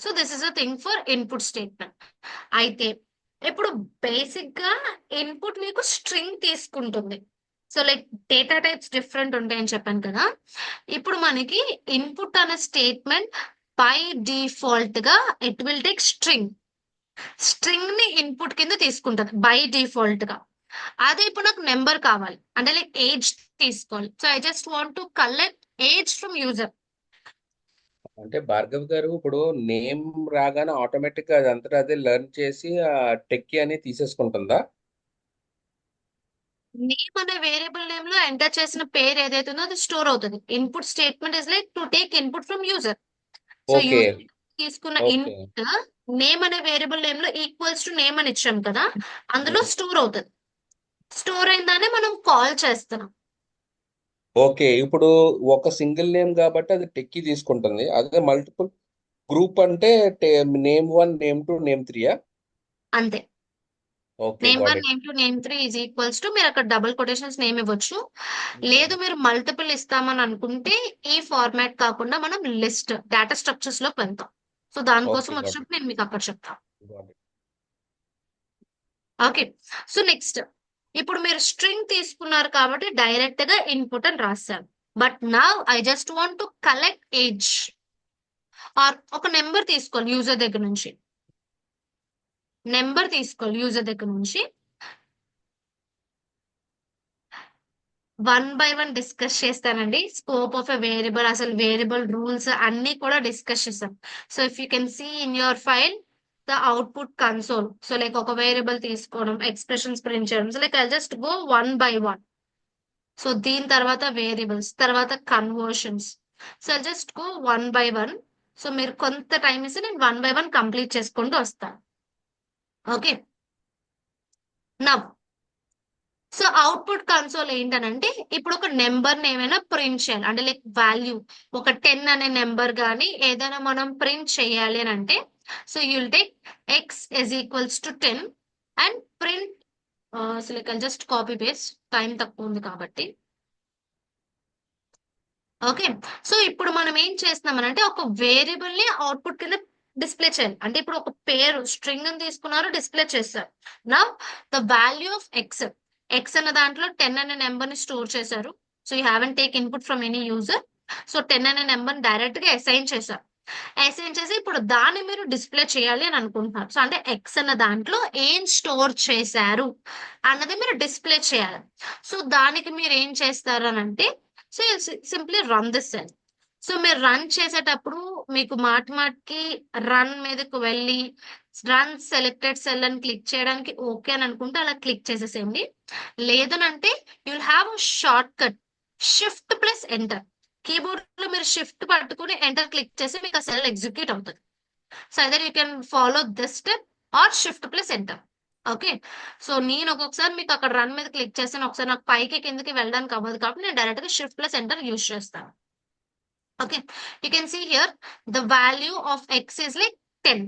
So this is a thing for input statement. అయితే ఇప్పుడు బేసిక్ గా ఇన్పుట్ మీకు స్ట్రింగ్ తీసుకుంటుంది. So like data types different ఉంటాయని చెప్పాను కదా. ఇప్పుడు మనకి ఇన్పుట్ అనే స్టేట్మెంట్ బై డిఫాల్ట్ గా it will take string. String ని ఇన్పుట్ కింద తీసుకుంటది బై డిఫాల్ట్ గా. అదే ఇప్పుడు నాకు నెంబర్ కావాలి అంటే లైక్ ఏజ్ తీసుకోవాలి. So I just want to collect age from user. అంటే భార్గవ్ గారు ఇప్పుడు నేమ్ రాగానే ఆటోమేటిక్ గా అది అంతటా అదే లెర్న్ చేసి ఆ టెక్కి అని తీసేసుకుంటుందా? నేమ్ అనే వేరియబుల్ నేమ్ లో ఎంటర్ చేసిన పేరు ఏదైతే ఉందో అది స్టోర్ అవుతుంది. Input statement is like to take input from user. So okay. User తీసుకున్న ఓకే. ఇన్పుట్ నేమ్ అనే వేరియబుల్ నేమ్ లో ఈక్వల్స్ టు నేమ్ అని ఇచ్చాం కదా, అందులో స్టోర్ అవుతుంది. స్టోర్ అయిందానే మనం కాల్ చేస్తున్నాం. ఓకే. ఇప్పుడు ఒక సింగిల్ నేమ్ కాబట్టి అది టెక్కి తీసుకుంటుంది. అదే మల్టిపుల్ గ్రూప్ అంటే నేమ్ 1 నేమ్ 2 నేమ్ 3 అంతే. Okay, name got 1 it. Name 2 name 3 is equals to మీరు అక్కడ డబుల్ కొటేషన్స్ నేమ్ ఇవ్వచ్చు. లేదు మీరు మల్టిపుల్ ఇస్తామని అనుకుంటే ఈ ఫార్మాట్ కాకుండా మనం లిస్ట్ డేటా స్ట్రక్చర్స్ లోకి వెళ్తాం. సో దానికోసం ఓకే, గాట్ వచ్చినప్పుడు నేను మీకు అక్కడ చెప్తాను. ఇట్. ఓకే. సో నెక్స్ట్ ఇప్పుడు మీరు స్ట్రింగ్ తీసుకున్నారు కాబట్టి డైరెక్ట్ గా ఇన్పుట్ అని రాశారు. But now I just want to collect age or ఒక నెంబర్ తీసుకోవాలి యూజర్ దగ్గర నుంచి. నెంబర్ తీసుకోవాలి యూజర్ దగ్గర నుంచి. వన్ బై వన్ డిస్కస్ చేస్తానండి. స్కోప్ ఆఫ్ ఎ వేరియబుల్, అసలు వేరియబుల్ రూల్స్ అన్ని కూడా డిస్కస్ చేస్తాం. So if you can see in your file the output console. So like ఒక వేరియబుల్ తీసుకోవడం, ఎక్స్ప్రెషన్స్ ప్రింట్ చేయడం. So like I just go one by one. So దీని తర్వాత variables, తర్వాత conversions. So I just go one by one. So మీరు కొంత time ఇస్తే నేను వన్ బై వన్ కంప్లీట్ చేసుకుంటూ వస్తాను. Okay. Now so output console ఏంటనంటే ఇప్పుడు ఒక నెంబర్ ఏమైనా ప్రింట్ చేయాలి అంటే లైక్ వాల్యూ ఒక 10 అనే నెంబర్ కానీ ఏదైనా మనం ప్రింట్ చేయాలి అని అంటే so you'll take x is equals to 10 and print. So like I just copy paste, time తక్కువ ఉంది కాబట్టి. ఓకే. సో ఇప్పుడు మనం ఏం చేస్తున్నాం అంటే ఒక వేరియబుల్ ని అవుట్పుట్ కింద డిస్ప్లే చేయాలి. అంటే ఇప్పుడు ఒక పేరు స్ట్రింగ్ అని తీసుకున్నారు, డిస్ప్లే చేస్తారు. నా the value of X, X అన్న దాంట్లో 10 అనే నెంబర్ ని స్టోర్ చేశారు. So you haven't take input from any user. So 10 అనే నెంబర్ డైరెక్ట్ గా అసైన్ చేశారు. అసైన్ చేసి ఇప్పుడు దాన్ని మీరు డిస్ప్లే చేయాలి అని అనుకుంటున్నారు. సో అంటే ఎక్స్ అన్న దాంట్లో ఏం స్టోర్ చేశారు అన్నది మీరు డిస్ప్లే చేయాలి. సో దానికి మీరు ఏం చేస్తారు అని అంటే so simply run this cell. So మీరు రన్ చేసేటప్పుడు మీకు మాటికి రన్ మీదకు వెళ్ళి రన్ సెలెక్టెడ్ సెల్ అని క్లిక్ చేయడానికి ఓకే అని అనుకుంటే అలా క్లిక్ చేసేసేయండి. లేదనంటే you will have shortcut shift plus enter. Keyboard లో మీరు షిఫ్ట్ పట్టుకుని ఎంటర్ క్లిక్ చేసి మీకు ఆ సెల్ ఎగ్జిక్యూట్ అవుతుంది. So either you can follow this step or shift plus enter. Okay. So నేను ఒక్కొక్కసారి మీకు అక్కడ రన్ మీద క్లిక్ చేస్తాను, ఒకసారి నాకు పైకి కిందకి వెళ్ళడానికి అవ్వదు కాబట్టి నేను డైరెక్ట్ గా షిఫ్ట్ ప్లస్ ఎంటర్ యూజ్ చేస్తాను. Okay. You can see here the value of x is like 10.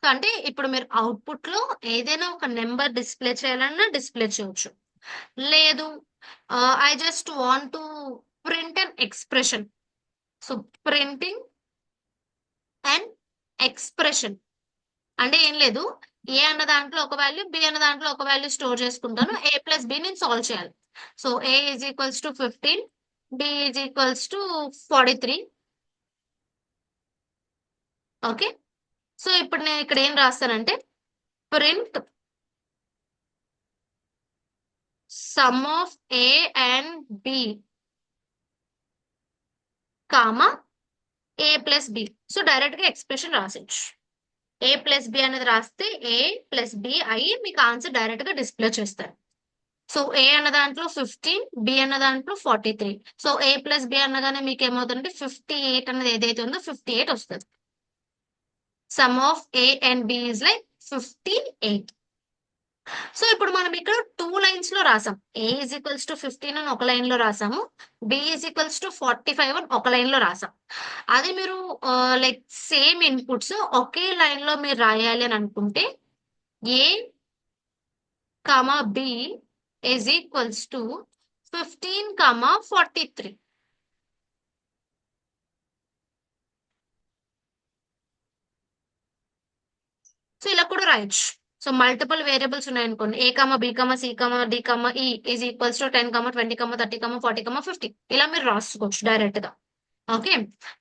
So అంటే ఇప్పుడు మీరు అవుట్పుట్ లో ఏదైనా ఒక నెంబర్ డిస్ప్లే చేయాలన్నా డిస్ప్లే చేయొచ్చు. లేదు I just want to print an expression. So printing and expression అంటే ఏం లేదు, ఏ అన్న దాంట్లో ఒక వాల్యూ, బి అన్న దాంట్లో ఒక వాల్యూ స్టోర్ చేసుకుంటాను. ఏ ప్లస్ బి నేను సాల్వ్ చేయాలి. So A is equals to 15, B is equals to 43. Okay. So ఇప్పుడు నేను ఇక్కడ ఏం రాస్తానంటే print sum of A and B comma A plus B. So direct గా ఎక్స్ప్రెషన్ రాసేయచ్చు. ఏ ప్లస్ బి అనేది రాస్తే ఏ ప్లస్ బి అయ్యి మీకు ఆన్సర్ డైరెక్ట్ గా డిస్ప్లే చేస్తారు. సో ఏ అన్న దాంట్లో 15, బి అన్న దాంట్లో 43. సో ఏ ప్లస్ బి అనగానే మీకు ఏమవుతుందంటే 58 అన్నది ఏదైతే ఉందో 58 వస్తుంది. Sum of A and b is like 58. So ఇప్పుడు మనం ఇక్కడ 2 లైన్స్ లో రాసాం. ఏ ఈజ్ ఈక్వల్స్ టు 15 అని ఒక లైన్ లో రాసాము, బి ఈజ్ ఈక్వల్స్ టు 45 అని ఒక లైన్ లో రాసాం. అదే మీరు లైక్ సేమ్ ఇన్పుట్స్ ఒకే లైన్ లో మీరు రాయాలి అని అనుకుంటే A comma B is equals to 15 comma 43. So ఇలా కూడా రాయొచ్చు. సో మల్టిపుల్ వేరియబుల్స్ ఉన్నాయనుకోండి, A comma B comma C comma D comma E is equals to 10 comma 20 comma 30 comma 40 comma 50 ఇలా మీరు రాసుకోవచ్చు డైరెక్ట్ గా. Okay,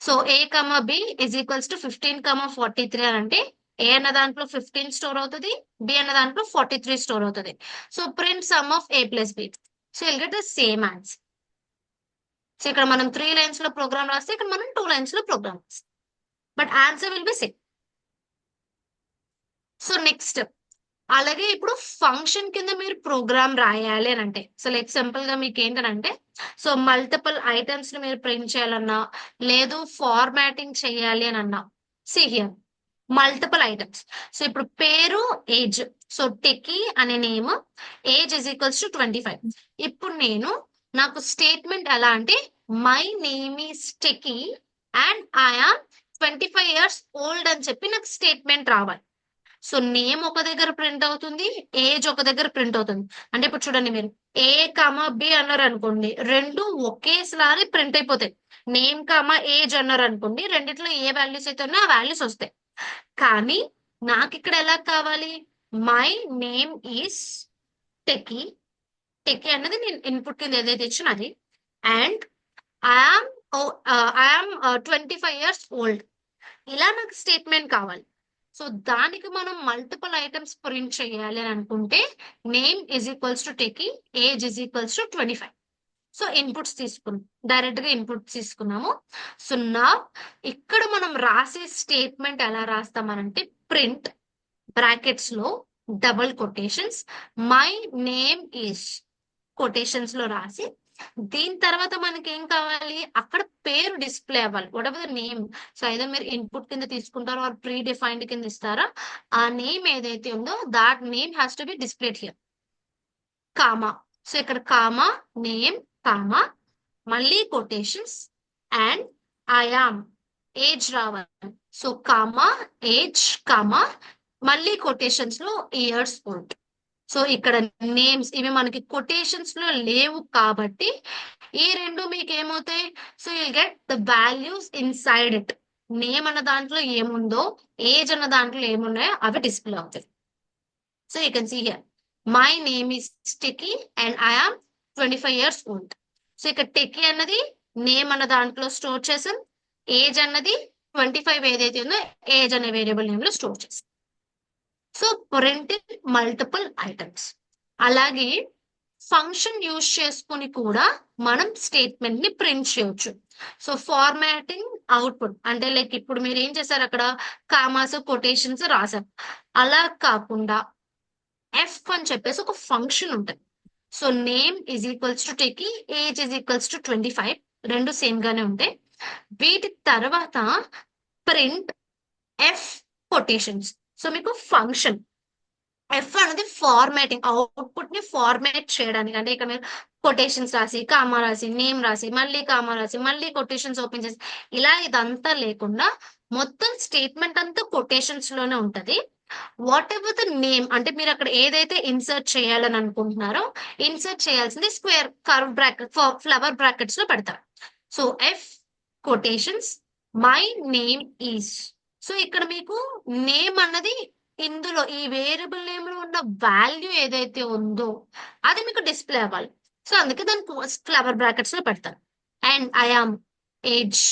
so a comma B is equals to 15 comma 43 అని అంటే ఏ అన్న దాంట్లో 15 స్టోర్ అవుతుంది, బి అన్న దాంట్లో 43 స్టోర్ అవుతుంది. So print sum of a plus B. So will get the same answer. So ఇక్కడ మనం 3 లైన్స్ లో ప్రోగ్రామ్ రాస్తే ఇక్కడ మనం 2 లైన్స్ లో ప్రోగ్రామ్ రాస్తాం, but answer will be same. So next, అలాగే ఇప్పుడు ఫంక్షన్ కింద మీరు ప్రోగ్రామ్ రాయాలి అని అంటే, సో లైక్ సింపుల్ గా మీకు ఏంటంటే, సో మల్టిపుల్ ఐటమ్స్ ని మీరు ప్రింట్ చేయాలన్నా, లేదు ఫార్మాటింగ్ చేయాలి అని అన్నా, see here multiple items. So ఇప్పుడు పేరు ఏజ్, సో టెకీ అనే name, age is equals to 25. ఇప్పుడు నేను నాకు స్టేట్మెంట్ ఎలా అంటే my name is techie and I'm 25 years old అని చెప్పి నాకు స్టేట్మెంట్ రావాలి. సో నేమ్ ఒక దగ్గర ప్రింట్ అవుతుంది, ఏజ్ ఒక దగ్గర ప్రింట్ అవుతుంది. అంటే ఇప్పుడు చూడండి, మీరు ఏ కామా బి అన్నారు అనుకోండి, రెండు ఒకేసారి ప్రింట్ అయిపోతాయి. నేమ్ కామా ఏజ్ అన్నారు అనుకోండి, రెండిట్లో ఏ వాల్యూస్ అయితే ఉన్నాయో ఆ వాల్యూస్ వస్తాయి. కానీ నాకు ఇక్కడ ఎలా కావాలి, my name is techie, techie అన్నది నేను ఇన్పుట్ కింద ఏదైతే ఇచ్చినది, అండ్ ఐఆమ్ 25 years ఓల్డ్, ఇలా నాకు స్టేట్మెంట్ కావాలి. సో దానికి మనం మల్టిపుల్ ఐటమ్స్ ప్రింట్ చేయాలి అని అనుకుంటే name is equals to techie, age is equals to 25. So inputs తీసుకున్నాం, డైరెక్ట్ గా ఇన్పుట్స్ తీసుకున్నాము. సో నా ఇక్కడ మనం రాసే స్టేట్మెంట్ ఎలా రాస్తామనంటే ప్రింట్ బ్రాకెట్స్ లో double quotations my name is quotations లో రాసి, దీని తర్వాత మనకి ఏం కావాలి, అక్కడ పేరు డిస్ప్లే అవ్వాలి. What ever the name, so ఏదో మీరు ఇన్పుట్ కింద తీసుకుంటారో ఆర్ ప్రీ డిఫైన్డ్ కింద ఇస్తారా, ఆ నేమ్ ఏదైతే ఉందో that name has to be displayed here. Comma, so ఇక్కడ కామా నేమ్ కామా మళ్ళీ కొటేషన్స్ అండ్ ఐఆమ్ ఏజ్ రావాలి. సో కామా ఏజ్ కామా మళ్ళీ కొటేషన్స్ లో ఇయర్స్ ఓల్డ్. సో ఇక్కడ నేమ్స్ ఇవి మనకి కొటేషన్స్ లో లేవు కాబట్టి ఈ రెండు మీకు ఏమవుతాయి, so you get the values inside it. Name అన్న దాంట్లో ఏముందో, ఏజ్ అన్న దాంట్లో ఏమున్నాయో అవి డిస్ప్లే అవుతాయి. So you can see here my name is techie and I'm 25 years old. So ఇక్కడ టెకీ అన్నది నేమ్ అన్న దాంట్లో స్టోర్ చేసాం, ఏజ్ అన్నది 25 ఏదైతే ఉందో ఏజ్ అనే వేరియబుల్ నేమ్ లో స్టోర్ చేసాం. So print multiple items. అలాగే ఫంక్షన్ యూజ్ చేసుకుని కూడా మనం స్టేట్మెంట్ ని ప్రింట్ చేయొచ్చు. సో ఫార్మాటింగ్ అవుట్పుట్ అంటే లైక్ ఇప్పుడు మీరు ఏం చేశారు, అక్కడ కామాస్ కొటేషన్స్ రాశారు. అలా కాకుండా ఎఫ్ అని చెప్పేసి ఒక ఫంక్షన్ ఉంటుంది. So name is equals to techie, age is equals to 25, రెండు సేమ్ గానే ఉంటాయి. వీటి తర్వాత ప్రింట్ ఎఫ్ కొటేషన్స్. సో మీకు ఫంక్షన్ ఎఫ్ అనేది ఫార్మాటింగ్, అవుట్పుట్ ని ఫార్మాట్ చేయడానికి. అంటే ఇక్కడ మీరు కొటేషన్స్ రాసి, కామా రాసి, నేమ్ రాసి, మళ్ళీ కామా రాసి, మళ్ళీ కొటేషన్స్ ఓపెన్ చేసి, ఇలా ఇదంతా లేకుండా మొత్తం స్టేట్మెంట్ అంతా కొటేషన్స్ లోనే ఉంటది. వాట్ ఎవర్ ద నేమ్, అంటే మీరు అక్కడ ఏదైతే ఇన్సర్ట్ చేయాలని అనుకుంటున్నారో ఇన్సర్ట్ చేయాల్సింది square curve bracket flower brackets లో పెడతారు. So F quotations my name is. So ఇక్కడ మీకు నేమ్ అన్నది ఇందులో ఈ వేరియబుల్ నేమ్ లో ఉన్న వాల్యూ ఏదైతే ఉందో అది మీకు డిస్ప్లే అవ్వాలి. సో అందుకే దానికి ఫ్లవర్ బ్రాకెట్స్ లో పెడతారు. And I am age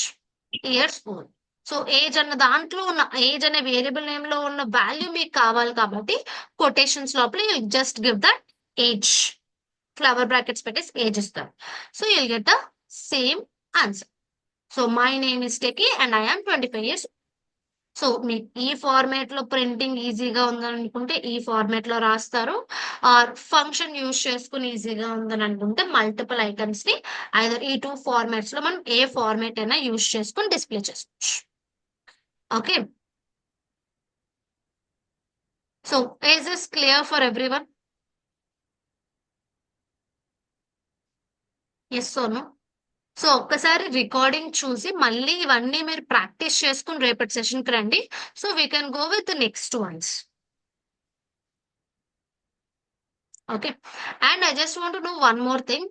years old. So age అన్న దాంట్లో ఉన్న ఏజ్ అనే వేరియబుల్ నేమ్ లో ఉన్న వాల్యూ మీకు కావాలి కాబట్టి కొటేషన్స్ లోపల you just give that age, flower brackets పెట్టేసి ఏజ్ ఇస్తారు. So you'll get the same answer. So my name is techie and I am 25 years. So మీకు ఈ ఫార్మేట్ లో ప్రింటింగ్ ఈజీగా ఉందని అనుకుంటే ఈ ఫార్మేట్ లో రాస్తారు. ఆర్ ఫంక్షన్ యూజ్ చేసుకుని ఈజీగా ఉందని అనుకుంటే మల్టిపుల్ ఐకన్స్ ని ఐదర్ ఈ 2 ఫార్మాట్స్ లో మనం ఏ ఫార్మేట్ అయినా యూజ్ చేసుకుని డిస్ప్లే చేసుకోవచ్చు. Okay, so is this clear for everyone? Yes or no? So ఒక్కసారి రికార్డింగ్ చూసి మళ్ళీ ఇవన్నీ మీరు ప్రాక్టీస్ చేసుకుని రేపటి సెషన్ కి రండి. So we can go with next once. Okay, and I just want to know one more thing.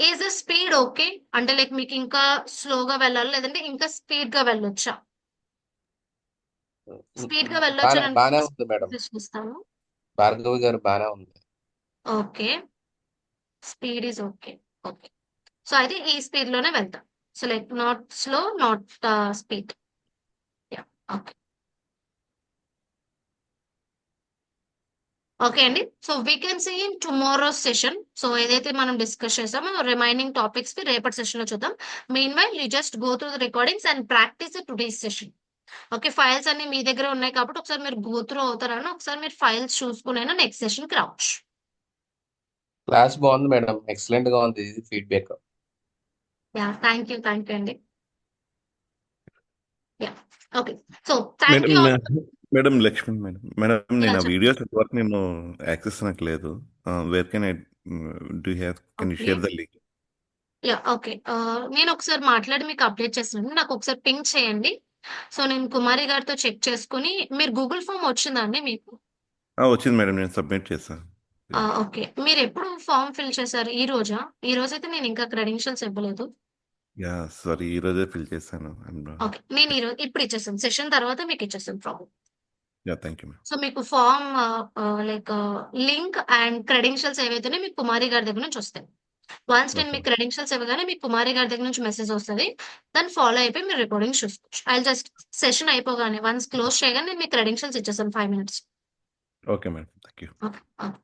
Is the speed okay? అంటే లైక్ మీకు ఇంకా స్లోగా వెళ్ళాలి లేదంటే ఇంకా స్పీడ్ గా వెళ్ళొచ్చా? స్పీడ్ గా వెళ్ళొచ్చు అని బానే ఉంది మేడం. చూస్తాను. భార్గవి గారు బానే ఉంది. Okay, speed is okay. Okay, so అయితే ఈ స్పీడ్ లోనే వెళ్తాం. So like not slow, not speed. Yeah, okay. Okay అండి, so we can see in tomorrow session. So ఏదైతే మనం డిస్కస్ చేసామో రిమైనింగ్ టాపిక్స్ కి రేపటి సెషన్ లో చూద్దాం. Main while you just go through the recordings and practice today's session. Okay, files అన్ని మీ దగ్గర ఉన్నాయి కాబట్టి ఒకసారి మీరు గో త్రూ అవుతారని ఒకసారి మీరు ఫైల్స్ చూసుకునైనా నెక్స్ట్ సెషన్ కి రావచ్చు. క్లాస్ బాగుంది మేడం, ఎక్సలెంట్ గా ఉంది. ఇది ఫీడ్బ్యాక్. యా, థ్యాంక్ యూ అండి. Yeah, okay, so thank you. Madam Lakshman madam నేను ఆ చెప్పండి. వీడియోస్ వరకు నేను యాక్సెస్ నాకు లేదు. Where can I do have can you okay, share the link? Yeah, okay. నేను ఒకసారి మాట్లాడి మీకు అప్డేట్ చేస్తున్నాను. నాకు ఒకసారి పింక్ చేయండి. సో నేను కుమారి గారితో చెక్ చేసుకుని, మీరు గూగుల్ ఫామ్ వచ్చిందా అండి మీకు? వచ్చింది మేడం, నేను సబ్మిట్ చేశాను. ఓకే, మీరు ఎప్పుడు ఫామ్ ఫిల్ చేశారు? ఈ రోజా? ఈ రోజైతే నేను ఇంకా క్రెడెన్షియల్స్ ఇవ్వలేదు. యా సారీ, ఈ రోజే ఫిల్ చేశాను. ఓకే, నేను ఇప్పుడు ఇచ్చేస్తాను, సెషన్ తర్వాత మీకు ఇచ్చేస్తాను problem. Yeah, thank you madam. So మీకు form like link and credentials ఏవైతేనే మీకు కుమారి గారి దగ్గర నుంచి వస్తాయి. వన్స్ నేను ఓకే మీకు క్రెడెన్షియల్స్ ఇవ్వగానే మీకు కుమారి గారి దగ్గర నుంచి మెసేజ్ వస్తుంది. దాన్ని ఫాలో అయిపోయి మీరు రికార్డింగ్ చూసుకోవచ్చు. ఐ జస్ట్ సెషన్ అయిపోగానే వన్స్ క్లోజ్ చేయగానే నేను మీకు క్రెడెన్షియల్స్ ఇచ్చేస్తాను 5 minutes. Okay madam, thank you. Okay, okay.